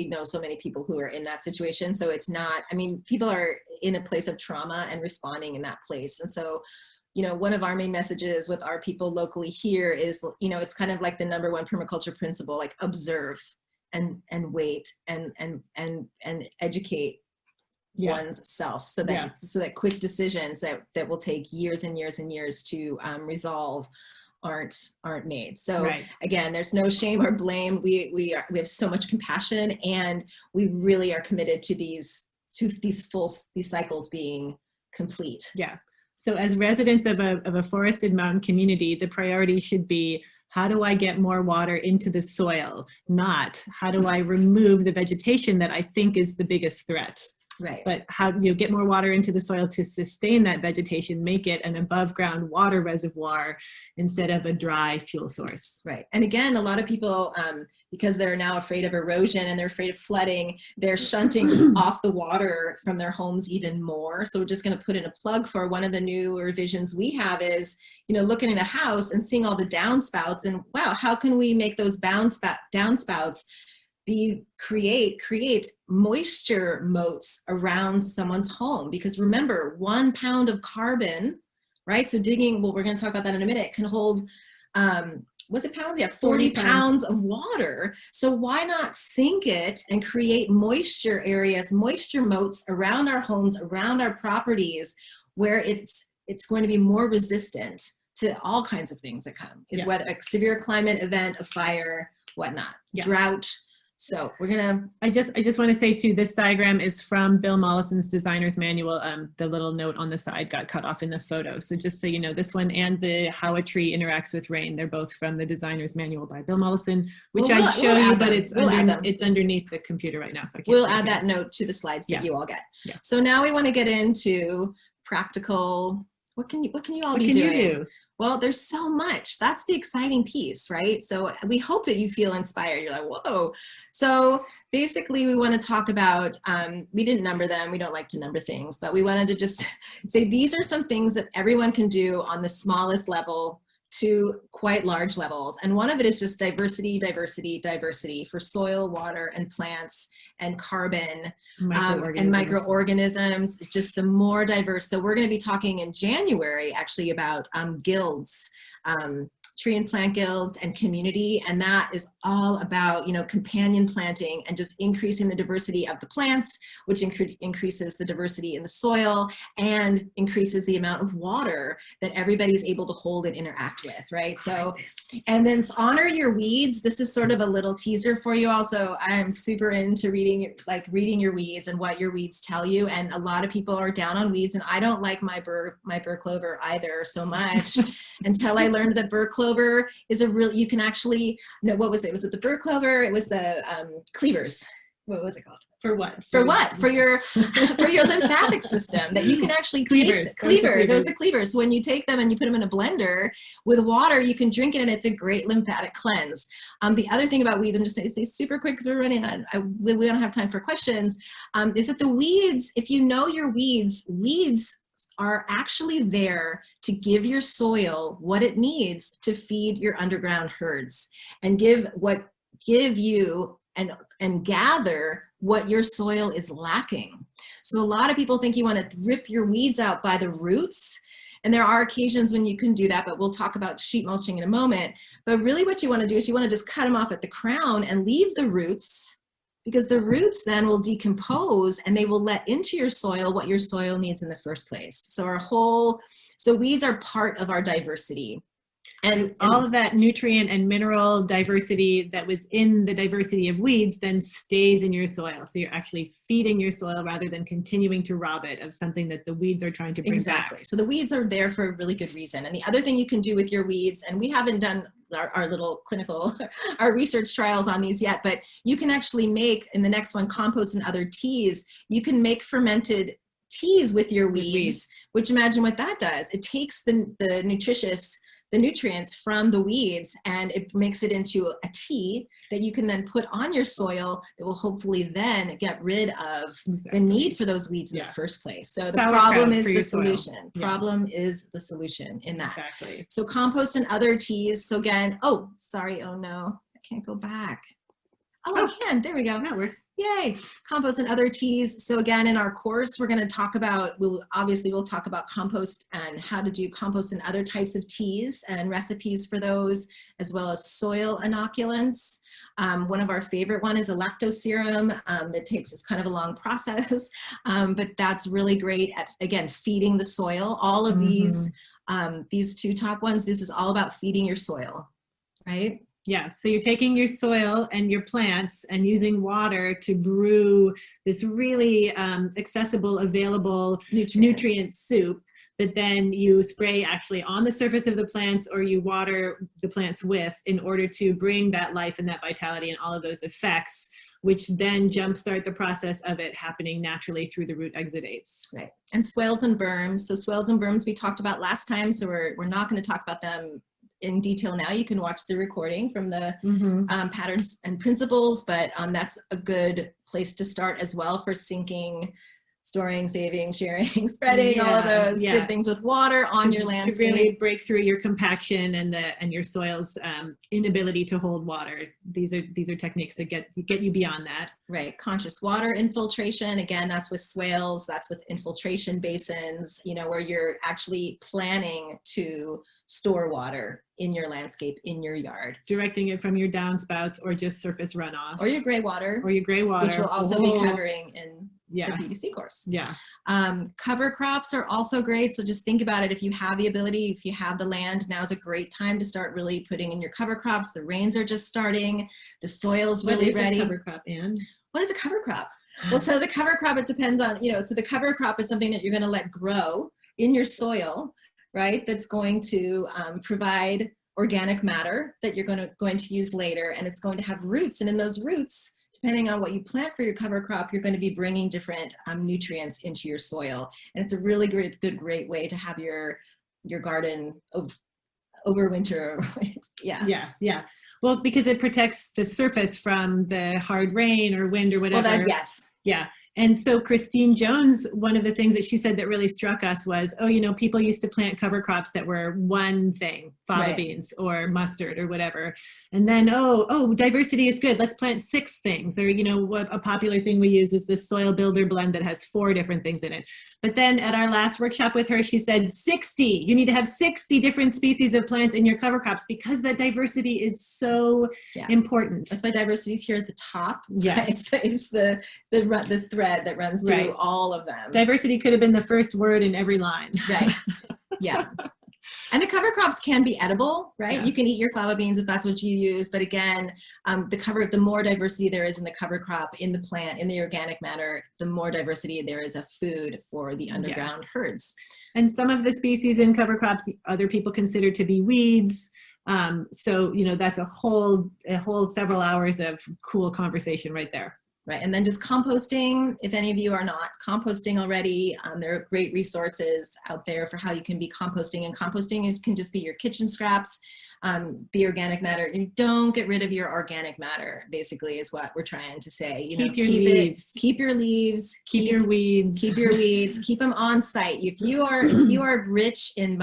S1: know so many people who are in that situation. So it's not, I mean, people are in a place of trauma and responding in that place. And so, you know, one of our main messages with our people locally here is, you know, it's kind of like the #1 permaculture principle, like observe and wait and educate one's self, so that quick decisions that will take years and years and years to resolve aren't made. So again, there's no shame or blame. We have so much compassion, and we really are committed to these cycles being complete.
S2: Yeah. So as residents of a forested mountain community, the priority should be, how do I get more water into the soil? Not how do I remove the vegetation that I think is the biggest threat.
S1: Right.
S2: But how do you get more water into the soil to sustain that vegetation, make it an above ground water reservoir instead of a dry fuel source.
S1: Right. And again, a lot of people, because they're now afraid of erosion and they're afraid of flooding, they're shunting off the water from their homes even more. So we're just going to put in a plug for one of the new revisions we have is, you know, looking at a house and seeing all the downspouts, and wow, how can we make those downspouts create moisture moats around someone's home? Because remember, 1 pound of carbon, right? So digging, well, we're going to talk about that in a minute, can hold, was it pounds? Yeah, 40 pounds of water. So why not sink it and create moisture areas, moisture moats around our homes, around our properties, where it's going to be more resistant to all kinds of things that come, whether a severe climate event, a fire, whatnot, drought. So we're gonna. I just want to say too, this diagram is from Bill Mollison's designer's manual. The little note on the side got cut off in the photo. So just so you know, this one and the How a Tree Interacts with Rain, they're both from the designer's manual by Bill Mollison, which I'd show you, but it's underneath the computer right now. So I can't. We'll add that note to the slides that you all get. Yeah. So now we want to get into practical. What can you all be doing? Well, there's so much. That's the exciting piece, right? So we hope that you feel inspired. You're like, whoa. So basically we want to talk about, we didn't number them. We don't like to number things, but we wanted to just say these are some things that everyone can do on the smallest level to quite large levels. And one of it is just diversity for soil, water, and plants, and carbon, and microorganisms, just the more diverse. So we're going to be talking in January actually about guilds, tree and plant guilds and community, and that is all about, you know, companion planting and just increasing the diversity of the plants, which increases the diversity in the soil and increases the amount of water that everybody's able to hold and interact with, right? So, and then honor your weeds. This is sort of a little teaser for you also. I'm super into reading your weeds and what your weeds tell you, and a lot of people are down on weeds, and I don't like my burr clover either so much until I learned that burr clover is a real, you can actually, no, what was it? Was it the burr clover? It was the cleavers. what was it called?
S2: For what?
S1: For what? For your lymphatic system, that you can actually
S2: Cleavers.
S1: take cleavers. It was the cleavers. So when you take them and you put them in a blender with water, you can drink it, and it's a great lymphatic cleanse. The other thing about weeds, I'm just going to say super quick because we're running on, we don't have time for questions, is that the weeds, if you know your weeds are actually there to give your soil what it needs to feed your underground herds and give you and gather what your soil is lacking. So a lot of people think you want to rip your weeds out by the roots, and there are occasions when you can do that, but we'll talk about sheet mulching in a moment. But really what you want to do is you want to just cut them off at the crown and leave the roots, because the roots then will decompose and they will let into your soil what your soil needs in the first place. So weeds are part of our diversity. And
S2: all of that nutrient and mineral diversity that was in the diversity of weeds then stays in your soil. So you're actually feeding your soil rather than continuing to rob it of something that the weeds are trying to bring
S1: exactly
S2: back.
S1: So the weeds are there for a really good reason. And the other thing you can do with your weeds, and we haven't done our little clinical, our research trials on these yet, but you can actually make, in the next one, compost and other teas, you can make fermented teas with your weeds, which, imagine what that does. It takes the nutrients from the weeds and it makes it into a tea that you can then put on your soil that will hopefully then get rid of the need for those weeds in the first place. So the problem is the solution. Problem is the solution in that.
S2: Exactly.
S1: So compost and other teas. So again, oh no, I can't go back. Oh, I can. There we go.
S2: That works.
S1: Yay. Compost and other teas. So again, in our course, we're going to talk about, we'll talk about compost and how to do compost and other types of teas and recipes for those, as well as soil inoculants. One of our favorite one is a lactoserum that takes, it's kind of a long process, but that's really great at, again, feeding the soil. All of these two top ones, this is all about feeding your soil, right?
S2: Yeah, so you're taking your soil and your plants and using water to brew this really accessible, available nutrient soup that then you spray actually on the surface of the plants, or you water the plants with, in order to bring that life and that vitality and all of those effects, which then jumpstart the process of it happening naturally through the root exudates.
S1: Right. And swells and berms. So swells and berms we talked about last time, so we're not going to talk about them in detail now. You can watch the recording from the patterns and principles, but that's a good place to start as well for sinking, storing, saving, sharing, spreading, all of those good things with water on your landscape.
S2: To really break through your compaction and your soil's inability to hold water. These are techniques that get you beyond that.
S1: Right. Conscious water infiltration. Again, that's with swales, that's with infiltration basins, where you're actually planning to store water in your landscape, in your yard.
S2: Directing it from your downspouts or just surface runoff.
S1: Or your gray water.
S2: Which
S1: we'll also be covering in the PDC course.
S2: Yeah.
S1: Cover crops are also great. So just think about it. If you have the ability, if you have the land, now's a great time to start really putting in your cover crops. The rains are just starting. The soil's really ready.
S2: What is a cover crop, Anne?
S1: What is a cover crop? Well, so the cover crop, it depends on, so the cover crop is something that you're going to let grow in your soil, right? That's going to provide organic matter that you're going to use later, and it's going to have roots. And in those roots, depending on what you plant for your cover crop, you're going to be bringing different nutrients into your soil. And it's a really great way to have your garden over winter. Yeah.
S2: Well, because it protects the surface from the hard rain or wind or whatever.
S1: Well, yes.
S2: Yeah. And so Christine Jones, one of the things that she said that really struck us was, people used to plant cover crops that were one thing, fava beans or mustard or whatever. And then, diversity is good. Let's plant 6 things. Or, what a popular thing we use is this soil builder blend that has 4 different things in it. But then at our last workshop with her, she said 60. You need to have 60 different species of plants in your cover crops because that diversity is so important.
S1: That's why diversity is here at the top.
S2: Yes.
S1: It's the thread that runs through all of them.
S2: Diversity could have been the first word in every line.
S1: Right. Yeah. And the cover crops can be edible, right?
S2: Yeah.
S1: You can eat your fava beans if that's what you use. But again, the more diversity there is in the cover crop, in the plant, in the organic matter, the more diversity there is of food for the underground herds.
S2: And some of the species in cover crops, other people consider to be weeds. So, that's a whole several hours of cool conversation right there.
S1: Right, and then just composting, if any of you are not composting already, there are great resources out there for how you can be composting, and composting can just be your kitchen scraps, the organic matter. You don't get rid of your organic matter, basically, is what we're trying to say.
S2: Keep your leaves.
S1: Keep your leaves.
S2: Keep your weeds.
S1: Keep your weeds. Keep them on site. If you are rich in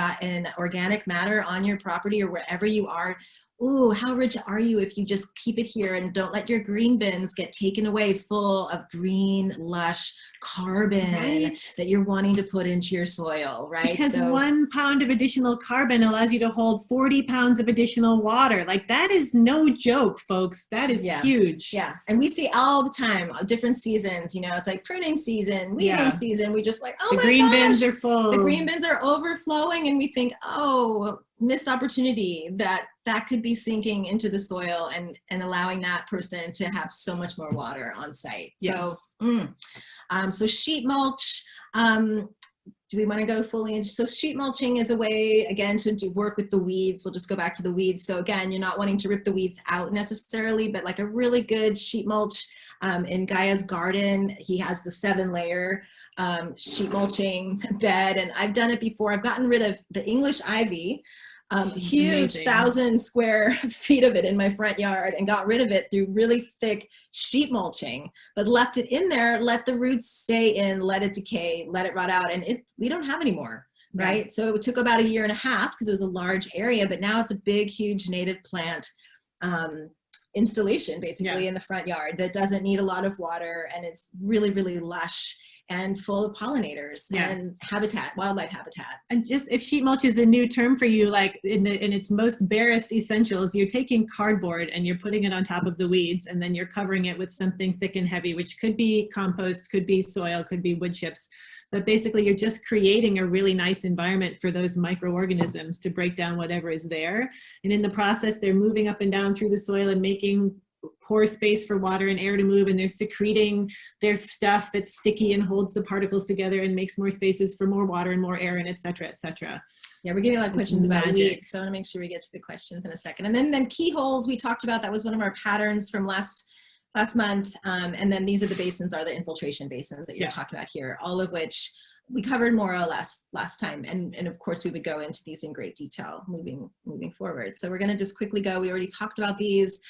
S1: organic matter on your property or wherever you are, ooh, how rich are you if you just keep it here and don't let your green bins get taken away full of green, lush carbon that you're wanting to put into your soil, right?
S2: Because 1 pound of additional carbon allows you to hold 40 pounds of additional water. Like, that is no joke, folks. That is huge.
S1: Yeah, and we see all the time, different seasons, it's like pruning season, weeding season. We just like, oh my gosh. The green bins are full. The green bins are overflowing, and we think, oh, missed opportunity that could be sinking into the soil and allowing that person to have so much more water on site. Yes. So sheet mulch, do we want to go fully into, so sheet mulching is a way, again, to work with the weeds. We'll just go back to the weeds. So again, you're not wanting to rip the weeds out necessarily, but like a really good sheet mulch, in Gaia's garden, he has the 7-layer sheet mulching bed, and I've done it before. I've gotten rid of the English ivy, huge 1,000 square feet of it in my front yard, and got rid of it through really thick sheet mulching, but left it in there, let the roots stay in, let it decay, let it rot out, and we don't have any more, right? So it took about 1.5 years because it was a large area, but now it's a big, huge native plant installation basically in the front yard that doesn't need a lot of water, and it's really, really lush and full of pollinators and habitat, wildlife habitat.
S2: And just, if sheet mulch is a new term for you, like in its most barest essentials, you're taking cardboard and you're putting it on top of the weeds, and then you're covering it with something thick and heavy, which could be compost, could be soil, could be wood chips. But basically, you're just creating a really nice environment for those microorganisms to break down whatever is there. And in the process, they're moving up and down through the soil and making pore space for water and air to move, and they're secreting their stuff that's sticky and holds the particles together and makes more spaces for more water and more air, and et cetera, et cetera.
S1: Yeah, we're getting a lot of questions about weeds, so I want to make sure we get to the questions in a second. And then keyholes we talked about, that was one of our patterns from last month. And then these are the basins, are the infiltration basins that you're talking about here, all of which we covered more or less last time. And of course we would go into these in great detail moving forward. So we're going to just quickly go. We already talked about these.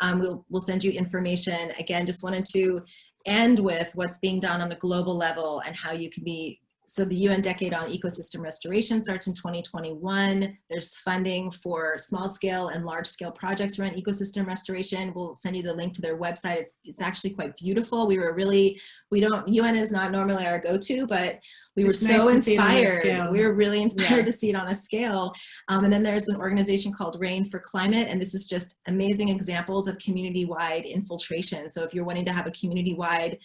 S1: We'll send you information. Again, just wanted to end with what's being done on the global level and how you can be. So the UN Decade on Ecosystem Restoration starts in 2021. There's funding for small scale and large scale projects around ecosystem restoration. We'll send you the link to their website. It's actually quite beautiful. UN is not normally our go-to, but we were so inspired. We were really inspired to see it on a scale. And then there's an organization called Rain for Climate, and this is just amazing examples of community-wide infiltration. So if you're wanting to have a community-wide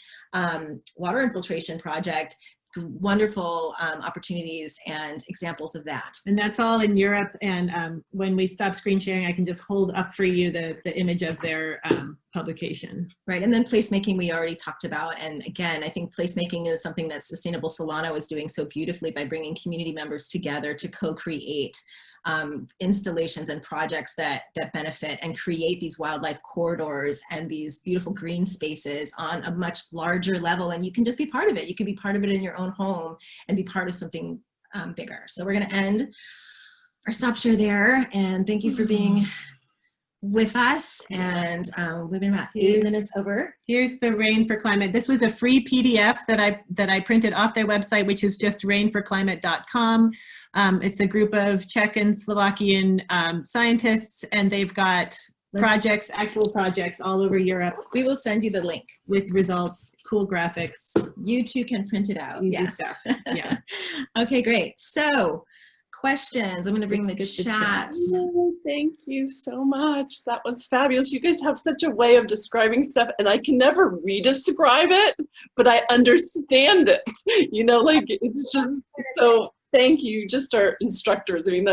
S1: water infiltration project, wonderful opportunities and examples of that.
S2: And that's all in Europe. And when we stop screen sharing, I can just hold up for you the image of their publication.
S1: Right, and then placemaking we already talked about. And again, I think placemaking is something that Sustainable Solano is doing so beautifully by bringing community members together to co-create installations and projects that benefit and create these wildlife corridors and these beautiful green spaces on a much larger level. And you can just be part of it. You can be part of it in your own home and be part of something bigger. So we're going to end our stop share there. And thank you for being with us. And we've been about 8 minutes over.
S2: Here's the Rain for Climate. This was a free PDF that I printed off their website, which is just rainforclimate.com. It's a group of Czech and Slovakian scientists, and they've got actual projects all over Europe.
S1: We will send you the link
S2: with results, cool graphics.
S1: You too can print it out.
S2: Easy stuff. Yeah.
S1: Okay, great. So questions. I'm going to bring the chat.
S3: Oh, thank you so much. That was fabulous. You guys have such a way of describing stuff, and I can never re-describe it, but I understand it. You know, like, it's just so, thank you. Just our instructors. I mean,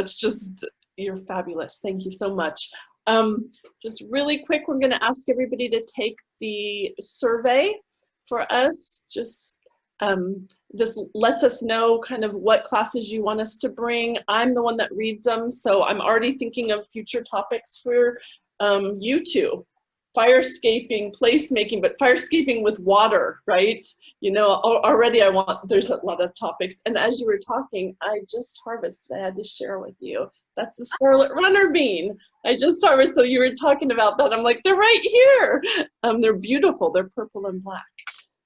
S3: you're fabulous. Thank you so much. Just really quick, we're going to ask everybody to take the survey for us. This lets us know kind of what classes you want us to bring. I'm the one that reads them, so I'm already thinking of future topics for you two. firescaping, placemaking, but firescaping with water, right? You know, already there's a lot of topics. And as you were talking, I just harvested, I had to share with you. That's the scarlet runner bean. I just harvested, so you were talking about that. I'm like, they're right here. They're beautiful, they're purple and black.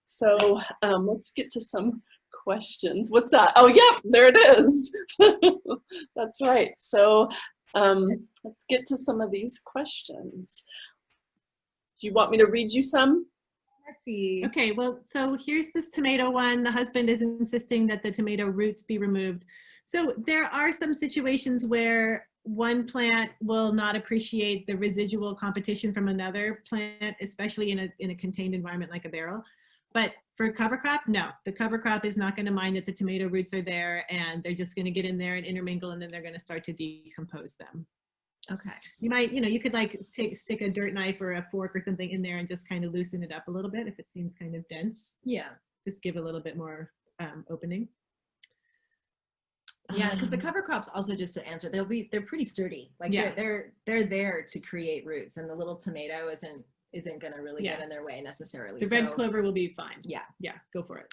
S3: So let's get to some questions. What's that? Oh, yeah, there it is. That's right. So let's get to some of these questions. Do you want me to read you some?
S1: Let's see.
S2: Okay, well, so here's this tomato one. The husband is insisting that the tomato roots be removed. So there are some situations where one plant will not appreciate the residual competition from another plant, especially in a contained environment like a barrel. But for cover crop, no, the cover crop is not going to mind that the tomato roots are there, and they're just going to get in there and intermingle, and then they're going to start to decompose them.
S1: Okay.
S2: You might, you could like stick a dirt knife or a fork or something in there and just kind of loosen it up a little bit if it seems kind of dense.
S1: Yeah.
S2: Just give a little bit more opening.
S1: Yeah, because the cover crops also, just to answer, they're pretty sturdy. Like
S2: yeah.
S1: they're there to create roots, and the little tomato isn't going to really get in their way necessarily.
S2: The red clover will be fine.
S1: Yeah.
S2: Yeah, go for it.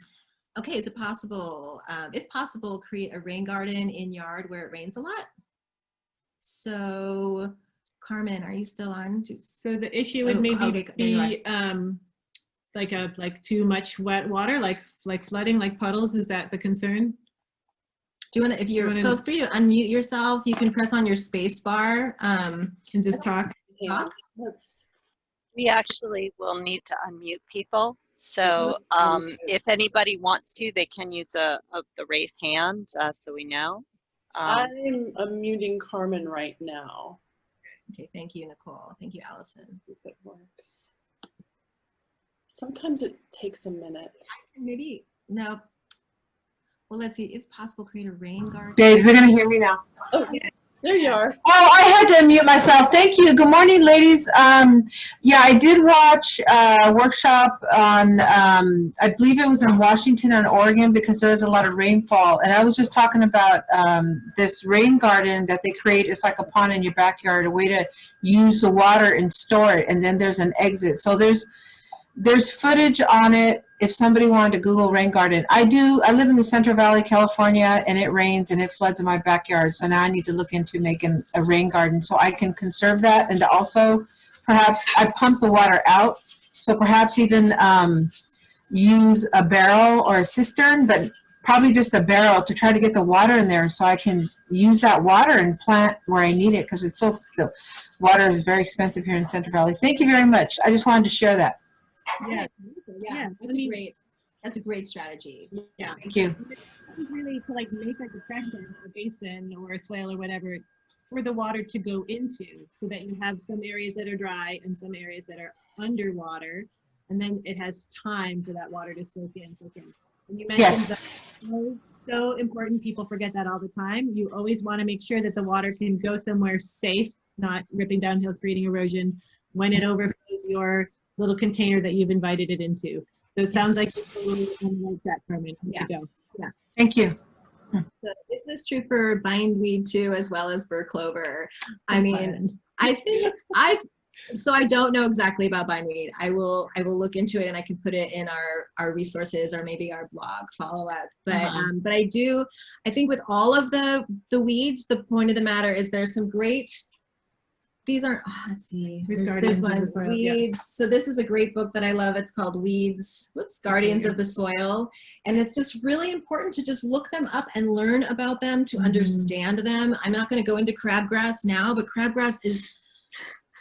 S1: Okay, is it possible, if possible, create a rain garden in yard where it rains a lot? So, Carmen, are you still on?
S2: So the issue would maybe be like too much wet water, like flooding, like puddles. Is that the concern?
S4: Do you want to, if you're, feel free to unmute yourself. You can press on your space bar
S2: and just talk.
S4: Talk.
S5: We actually will need to unmute people. So if anybody wants to, they can use the raise hand so we know.
S3: I'm unmuting Carmen right now.
S4: Okay, thank you, Nicole. Thank you, Allison.
S3: If it works. Sometimes it takes a minute.
S4: Maybe, no. Well, let's see, if possible, create a rain garden.
S6: Babes, they're gonna hear me now.
S3: Oh, there you are.
S6: Oh, I had to unmute myself. Thank you. Good morning, ladies. Yeah, I did watch a workshop on, I believe it was in Washington and Oregon, because there was a lot of rainfall. And I was just talking about this rain garden that they create. It's like a pond in your backyard, a way to use the water and store it. And then there's an exit. So there's footage on it if somebody wanted to Google rain garden. I live in the Central Valley, California, and it rains and it floods in my backyard. So now I need to look into making a rain garden so I can conserve that, and to also perhaps I pump the water out. So perhaps even use a barrel or a cistern, but probably just a barrel to try to get the water in there so I can use that water and plant where I need it, because the water is very expensive here in Central Valley. Thank you very much. I just wanted to share that.
S4: Yeah, that's a great strategy.
S2: Yeah,
S6: thank you.
S2: Really, to like make a depression or a basin or a swale or whatever for the water to go into, so that you have some areas that are dry and some areas that are underwater, and then it has time for that water to soak in. And you mentioned that so important. People forget that all the time. You always want to make sure that the water can go somewhere safe, not ripping downhill, creating erosion when it overflows your little container that you've invited it into. So it sounds like it's a little like that, Carmen.
S4: Yeah.
S6: Yeah. Thank you.
S4: So is this true for bindweed too, as well as fir clover? I mean, so I don't know exactly about bindweed. I will look into it, and I can put it in our resources or maybe our blog follow up. But but I think with all of the weeds, the point of the matter is there's some great. These aren't, let's see, there's this one, Weeds. So this is a great book that I love. It's called Weeds, Guardians of the Soil. And it's just really important to just look them up and learn about them, to understand them. I'm not going to go into crabgrass now, but crabgrass is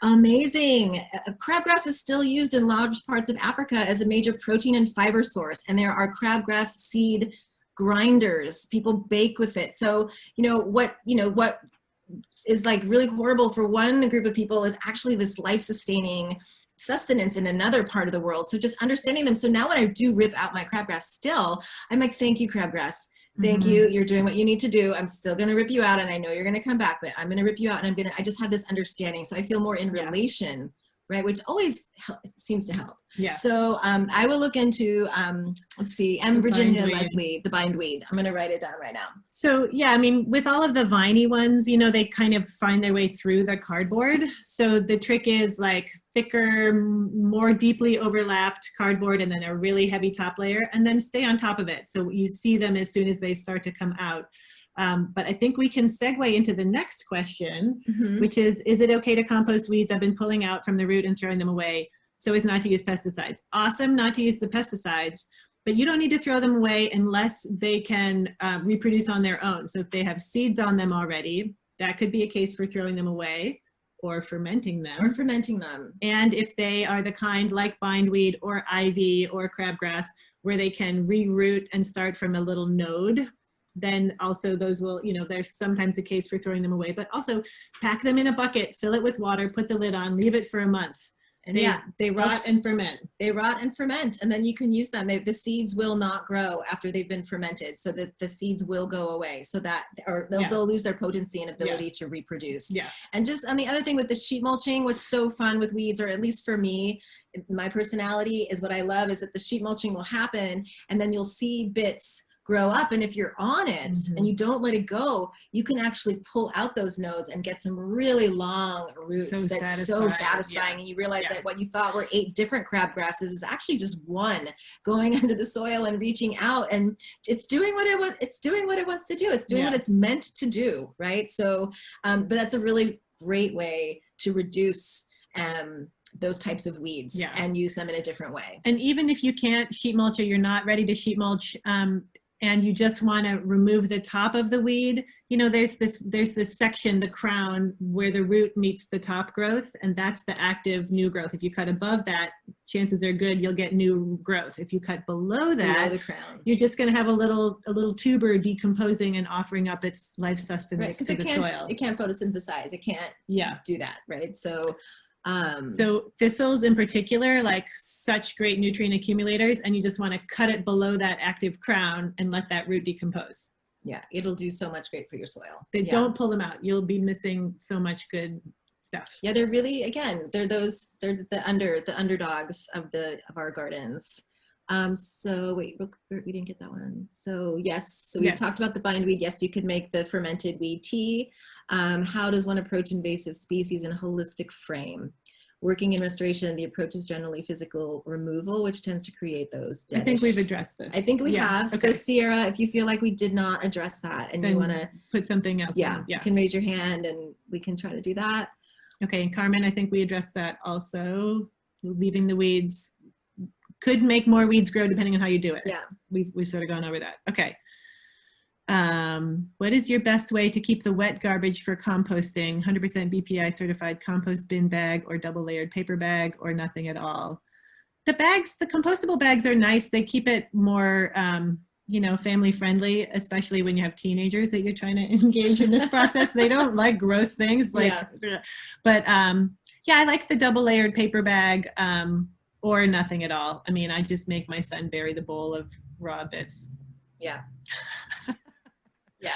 S4: amazing. Crabgrass is still used in large parts of Africa as a major protein and fiber source. And there are crabgrass seed grinders. People bake with it. So, what is like really horrible for one group of people is actually this life-sustaining sustenance in another part of the world. So just understanding them. So now when I do rip out my crabgrass still, I'm like, thank you, crabgrass. Thank you. You're doing what you need to do. I'm still going to rip you out, and I know you're going to come back, but I'm going to rip you out, and I just have this understanding. So I feel more in relation
S1: right? Which always seems to help.
S2: Yeah.
S1: So I will look into, let's see, M.
S2: The
S1: Virginia
S2: bindweed.
S1: Leslie, the bindweed. I'm going to write it down right now.
S2: So yeah, I mean, with all of the viney ones, you know, they kind of find their way through the cardboard. So the trick is like thicker, more deeply overlapped cardboard, and then a really heavy top layer, and then stay on top of it. So you see them as soon as they start to come out. But I think we can segue into the next question, which is it okay to compost weeds I've been pulling out from the root and throwing them away so as not to use pesticides? Awesome, not to use the pesticides, but you don't need to throw them away unless they can reproduce on their own. So if they have seeds on them already, that could be a case for throwing them away or fermenting them.
S1: Or fermenting them.
S2: And if they are the kind like bindweed or ivy or crabgrass where they can reroot and start from a little node, then also those will, you know, there's sometimes a case for throwing them away, but also pack them in a bucket, fill it with water, put the lid on, leave it for a month. And they rot and ferment.
S1: They rot and ferment, and then you can use them. The seeds will not grow after they've been fermented, so that the seeds will go away, so that, or they'll lose their potency and ability to reproduce.
S2: Yeah.
S1: And just on the other thing with the sheet mulching, what's so fun with weeds, or at least for me, my personality is what I love is that the sheet mulching will happen, and then you'll see bits grow up, and if you're on it and you don't let it go, you can actually pull out those nodes and get some really long roots. That's so satisfying. And you realize that what you thought were 8 different crabgrasses is actually just one going under the soil and reaching out, and it's doing what it wants. It's doing what it wants to do. It's doing what it's meant to do, right? So, but that's a really great way to reduce those types of weeds and use them in a different way.
S2: And even if you can't sheet mulch, or you're not ready to sheet mulch, and you just want to remove the top of the weed, you know, there's this section, the crown, where the root meets the top growth, and that's the active new growth. If you cut above that, chances are good you'll get new growth. If you cut below that,
S1: below the crown,
S2: you're just going to have a little tuber decomposing and offering up its life sustenance to the soil.
S1: It can't photosynthesize. It can't do that, right? So
S2: so thistles in particular, like such great nutrient accumulators, and you just want to cut it below that active crown and let that root decompose.
S1: Yeah, it'll do so much great for your soil.
S2: Don't pull them out. You'll be missing so much good stuff.
S1: Yeah, they're really, again, they're the underdogs of our gardens. So wait, we didn't get that one. So yes, so we talked about the bindweed. Yes, you could make the fermented weed tea. How does one approach invasive species in a holistic frame? Working in restoration, the approach is generally physical removal, which tends to create those deadish.
S2: I think we've addressed this.
S1: I think we have.
S2: Okay.
S1: So Sierra, if you feel like we did not address that and
S2: then
S1: you want to
S2: put something else in.
S1: you can raise your hand and we can try to do that.
S2: Okay, and Carmen, I think we addressed that also. Leaving the weeds could make more weeds grow depending on how you do it.
S1: Yeah.
S2: We've sort of gone over that. Okay. What is your best way to keep the wet garbage for composting? 100% BPI certified compost bin bag or double layered paper bag, or nothing at all? The bags, the compostable bags are nice. They keep it more, you know, family friendly, especially when you have teenagers that you're trying to engage in this process. They don't like gross things but yeah, I like the double layered paper bag, or nothing at all. I mean, I just make my son bury the bowl of raw bits.
S1: Yeah. Yeah.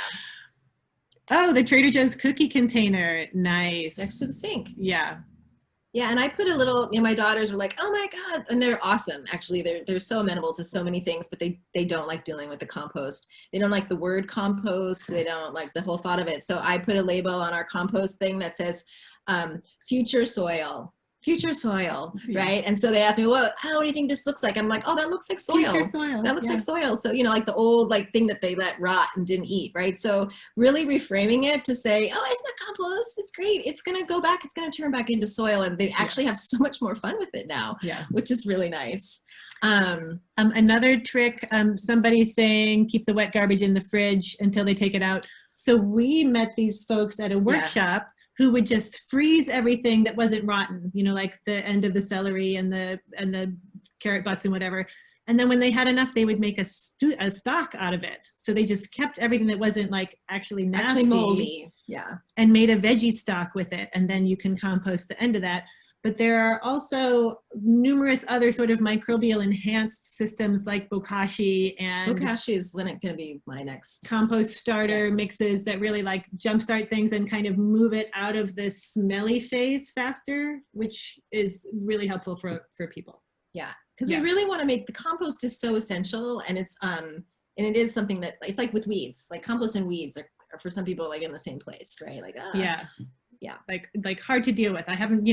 S2: Oh, the Trader Joe's cookie container. Nice.
S1: Next to the sink.
S2: Yeah.
S1: Yeah, and I put a little, you know, my daughters were like, oh my God, and they're awesome. Actually, they're so amenable to so many things, but they don't like dealing with the compost. They don't like the word compost. They don't like the whole thought of it. So I put a label on our compost thing that says future soil, right? And so they asked me, well, how do you think this looks like? I'm like, oh, that looks like soil.
S2: Future soil.
S1: That looks like soil. So, you know, like the old thing that they let rot and didn't eat, right? So really reframing it to say, oh, it's not compost. It's great. It's going to go back. It's going to turn back into soil. And they actually have so much more fun with it now, which is really nice.
S2: Another trick, somebody's saying, keep the wet garbage in the fridge until they take it out. So we met these folks at a workshop who would just freeze everything that wasn't rotten, you know, like the end of the celery and the carrot butts and whatever. And then when they had enough, they would make a stock out of it. So they just kept everything that wasn't like actually nasty,
S1: moldy,
S2: and made a veggie stock with it. And then you can compost the end of that. But there are also numerous other sort of microbial enhanced systems like bokashi and
S1: Bokashi is when it's going to be my next.
S2: compost starter mixes that really like jumpstart things and kind of move it out of this smelly phase faster, which is really helpful for people.
S1: Yeah, because we really want to make the compost is so essential, and it's and it is something that it's like with weeds, like compost and weeds are for some people like in the same place, right? Like like hard to deal with. I haven't,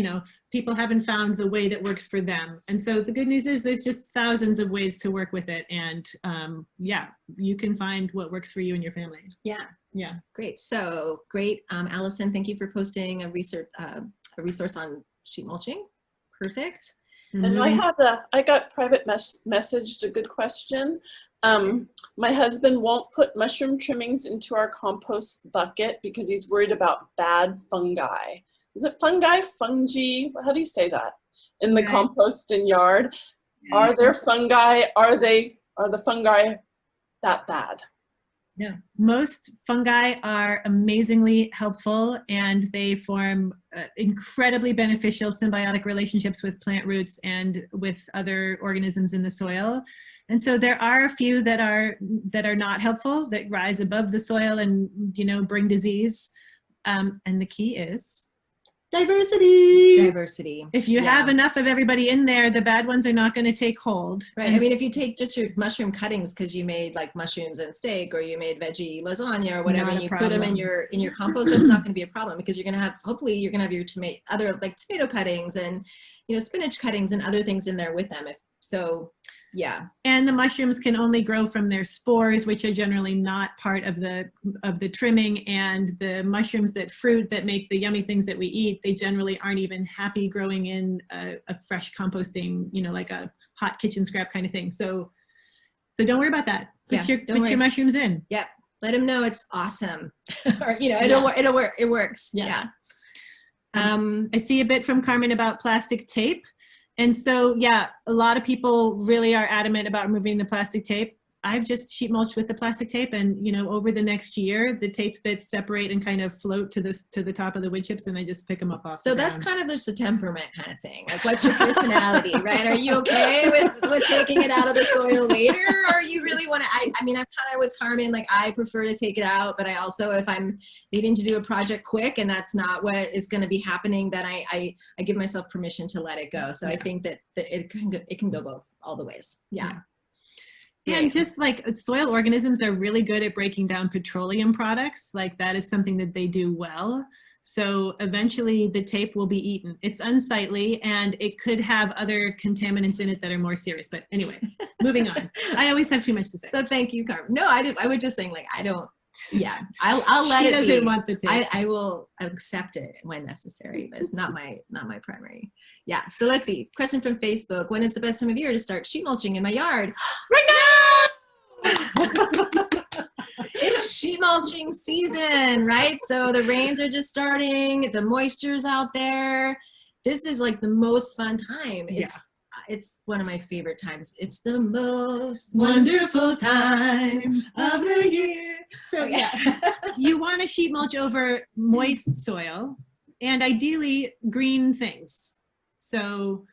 S1: people haven't found the way that works for them. And so the good news is there's just thousands of ways to work with it. And you can find what works for you and your family. Yeah.
S2: Yeah.
S1: Great. So great. Allison, thank you for posting a resource on sheet mulching. Perfect.
S3: And I got private messaged a good question. My husband won't put mushroom trimmings into our compost bucket because he's worried about bad fungi. Is it fungi? Fungi? How do you say that? In the compost and yard. Are there fungi? Are the fungi that bad?
S2: Yeah, most fungi are amazingly helpful, and they form incredibly beneficial symbiotic relationships with plant roots and with other organisms in the soil. And so there are a few that are not helpful, that rise above the soil and bring disease. And the key is diversity. If you have enough of everybody in there, the bad ones are not going to take hold.
S1: Right. I mean, if you take just your mushroom cuttings because you made like mushrooms and steak, or you made veggie lasagna or whatever, and you put them in your compost, that's not going to be a problem, because you're going to have, hopefully you're going to have your tomato cuttings and spinach cuttings and other things in there with them. And
S2: the mushrooms can only grow from their spores, which are generally not part of the trimming, and the mushrooms that make the yummy things that we eat, they generally aren't even happy growing in a fresh composting, like a hot kitchen scrap kind of thing. So don't worry about that. Put your mushrooms in.
S1: Yeah. Let them know it's awesome. Or it'll work. It works. Yeah.
S2: I see a bit from Carmen about plastic tape. And so, a lot of people really are adamant about removing the plastic tape. I've just sheet mulched with the plastic tape, and over the next year, the tape bits separate and kind of float to the top of the wood chips, and I just pick them up off.
S1: So that's kind of just a temperament kind of thing. Like, what's your personality, right? Are you okay with taking it out of the soil later, or you really want to? I mean, I'm kind of with Carmen. Like, I prefer to take it out, but I also, if I'm needing to do a project quick and that's not what is going to be happening, then I give myself permission to let it go. So I think that it can go all the ways. Yeah.
S2: And just like soil organisms are really good at breaking down petroleum products. Like, that is something that they do well. So eventually the tape will be eaten. It's unsightly, and it could have other contaminants in it that are more serious. But anyway, moving on. I always have too much to say.
S1: So thank you, Carmen. No, I was just saying, like, I don't. Yeah, I'll let it be.
S2: She doesn't want the tape.
S1: I will accept it when necessary, but it's not my primary. Yeah. So let's see. Question from Facebook: when is the best time of year to start sheet mulching in my yard? Right now. It's sheet mulching season, right? So the rains are just starting. The moisture's out there. This is like the most fun time. It's one of my favorite times. It's the most wonderful time of the year.
S2: So you want to sheet mulch over moist soil, and ideally green things. So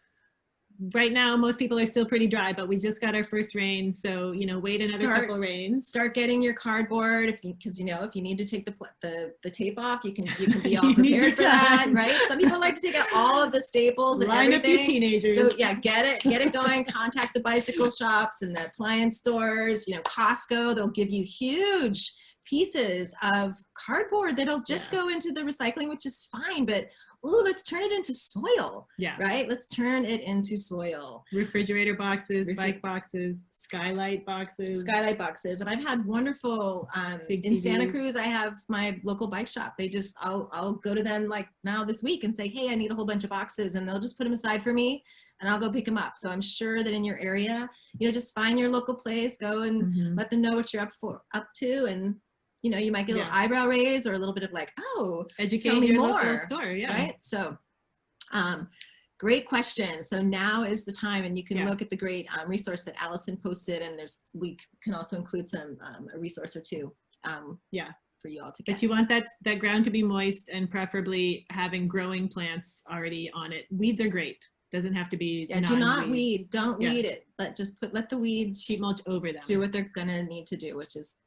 S2: right now, most people are still pretty dry, but we just got our first rain. So, wait another couple rains.
S1: Start getting your cardboard, because if you need to take the tape off, you can be all prepared for that, right? Some people like to take out all of the staples and
S2: Line
S1: everything.
S2: up your teenagers.
S1: So get it going. Contact the bicycle shops and the appliance stores. Costco, they'll give you huge pieces of cardboard that'll just go into the recycling, which is fine, but let's turn it into soil. Yeah. Right? Let's turn it into soil.
S2: Refrigerator boxes, bike boxes, skylight boxes.
S1: Skylight boxes. And I've had wonderful, in Santa Cruz, I have my local bike shop. I'll go to them like now this week and say, hey, I need a whole bunch of boxes, and they'll just put them aside for me and I'll go pick them up. So I'm sure that in your area, just find your local place, go and let them know what you're up to, and you might get a little eyebrow raise or a little bit of like,
S2: educate your local store.
S1: Right. So, great question. So now is the time, and you can look at the great resource that Allison posted, and we can also include a resource or two. for you all to get.
S2: But you want that ground to be moist and preferably having growing plants already on it. Weeds are great. Doesn't have to be.
S1: Yeah, do not
S2: non-weeds.
S1: weed. Don't weed it. Let the weeds
S2: Sheet mulch over them.
S1: do what they're gonna need to do, which is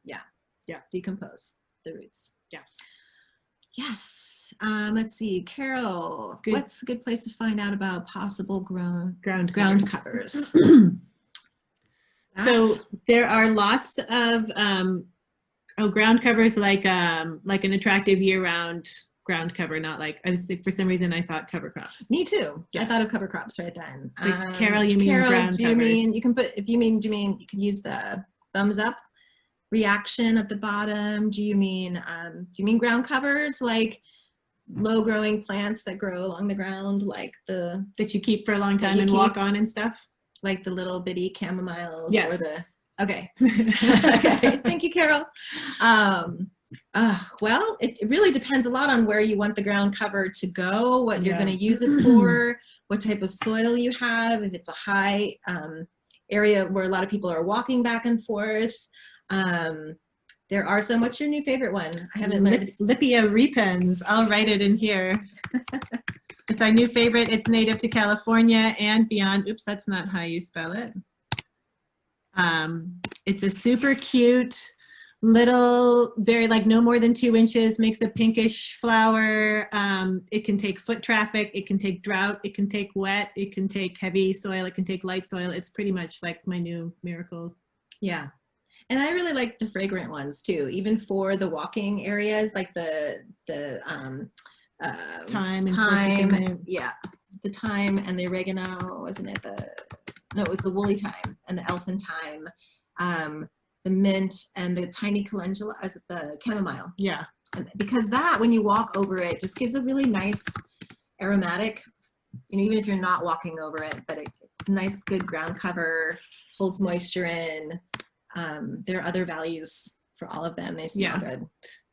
S1: decompose the roots.
S2: Yeah.
S1: Yes. Let's see, Carol.
S2: Good.
S1: What's a good place to find out about possible ground
S2: Ground
S1: covers?
S2: So there are lots of ground covers, like an attractive year-round ground cover, not like, for some reason I thought cover crops.
S1: Me too.
S2: Yeah.
S1: I thought of cover crops right then.
S2: But Carol, you mean
S1: Carol,
S2: ground
S1: do you
S2: covers?
S1: mean you can put? Do you mean you can use the thumbs up reaction at the bottom? Do you mean ground covers, like low growing plants that grow along the ground, like
S2: that you keep for a long
S1: that
S2: time
S1: you
S2: and
S1: keep?
S2: walk on and stuff?
S1: like the little bitty chamomiles?
S2: Yes.
S1: Or the okay. Okay. Thank you, Carol. Well, it really depends a lot on where you want the ground cover to go, what you're going to use it for, what type of soil you have, if it's a high area where a lot of people are walking back and forth. There are some. What's your new favorite one? I haven't learned.
S2: Lydia repens. I'll write it in here. It's our new favorite. It's native to California and beyond. Oops, that's not how you spell it. It's a super cute little, very like no more than 2 inches, makes a pinkish flower. It can take foot traffic. It can take drought. It can take wet. It can take heavy soil. It can take light soil. It's pretty much like my new miracle.
S1: Yeah. And I really like the fragrant ones too, even for the walking areas, like the
S2: Thyme and
S1: thyme, yeah, the thyme and the oregano, wasn't it? No, it was the woolly thyme and the elfin thyme, the mint and the tiny calendula, as the chamomile.
S2: Yeah.
S1: And because that, when you walk over it, just gives a really nice aromatic, even if you're not walking over it, but it's nice, good ground cover, holds moisture in. There are other values for all of them. They smell good.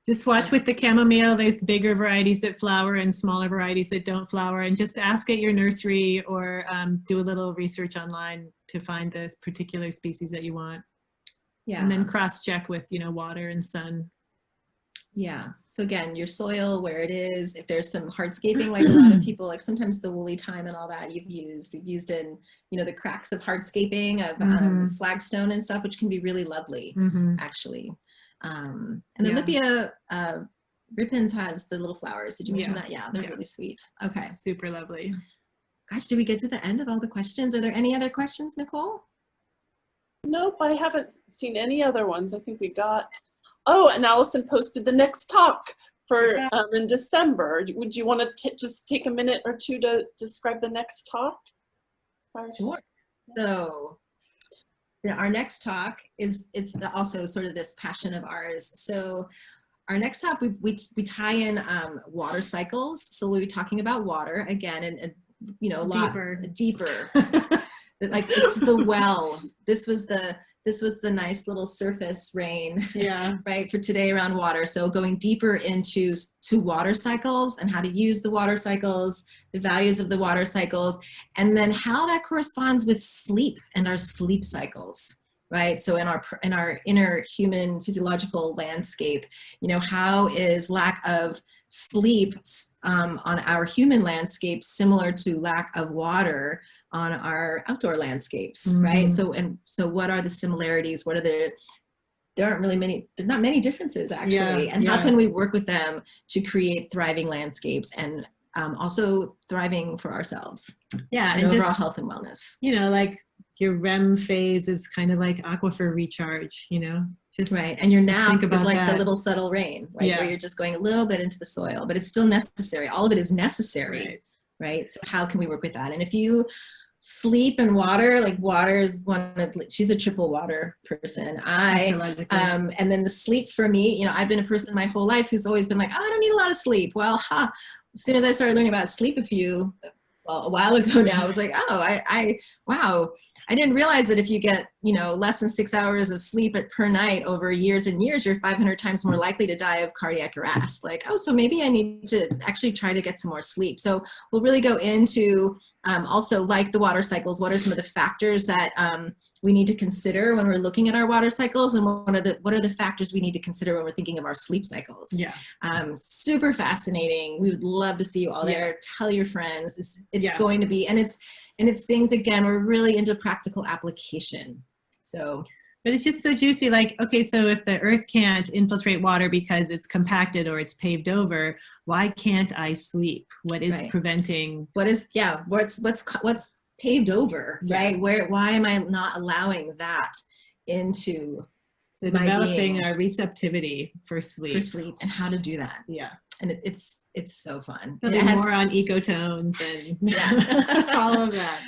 S2: Just watch with the chamomile. There's bigger varieties that flower and smaller varieties that don't flower. And just ask at your nursery or do a little research online to find this particular species that you want.
S1: Yeah.
S2: And then cross-check with, water and sun.
S1: Yeah. So again, your soil, where it is, if there's some hardscaping, like a lot of people, like sometimes the woolly thyme and all that we've used in, the cracks of hardscaping of flagstone and stuff, which can be really lovely, actually. And the Lydia Rippens has the little flowers. Did you mention that? Yeah, they're really sweet. Okay.
S2: Super lovely.
S1: Gosh, did we get to the end of all the questions? Are there any other questions, Nicole?
S3: Nope, I haven't seen any other ones. I think we got, and Allison posted the next talk for in December. Would you want to just take a minute or two to describe the next talk?
S1: Sure. So our next talk it's also sort of this passion of ours. So our next talk, we tie in water cycles. So we'll be talking about water again, and a lot deeper. Like it's the well. This was the nice little surface rain, right, for today around water. So going deeper into water cycles and how to use the water cycles, the values of the water cycles, and then how that corresponds with sleep and our sleep cycles, right? So in our inner human physiological landscape, how is lack of sleep on our human landscape similar to lack of water on our outdoor landscapes, right? So what are the similarities? There aren't not many differences actually. And how can we work with them to create thriving landscapes and also thriving for ourselves? Yeah, and overall health and wellness.
S2: Like your REM phase is kind of like aquifer recharge, Just
S1: right, and your nap is like
S2: that.
S1: The little subtle rain, right? Where you're just going a little bit into the soil, but it's still necessary. All of it is necessary, right? So how can we work with that? And if you sleep and water, like water is she's a triple water person. And then the sleep for me, I've been a person my whole life who's always been like, I don't need a lot of sleep. Well, as soon as I started learning about sleep a while ago now, I was like, wow, I didn't realize that if you get less than 6 hours of sleep per night over years and years, you're 500 times more likely to die of cardiac arrest. Like, oh, so maybe I need to actually try to get some more sleep. So we'll really go into also, like the water cycles, what are some of the factors that we need to consider when we're looking at our water cycles, and what are the factors we need to consider when we're thinking of our sleep cycles.
S2: Yeah.
S1: Super fascinating. We would love to see you all there. Tell your friends. It's going to be, and it's things, again, we're really into practical application. So,
S2: but it's just so juicy. Like, okay, so if the earth can't infiltrate water because it's compacted or it's paved over, why can't I sleep? What is preventing?
S1: What's paved over, right? Why am I not allowing that into
S2: so
S1: my
S2: developing
S1: being?
S2: our receptivity for sleep.
S1: And how to do that.
S2: Yeah.
S1: And it's so fun.
S2: More on ecotones and all of that.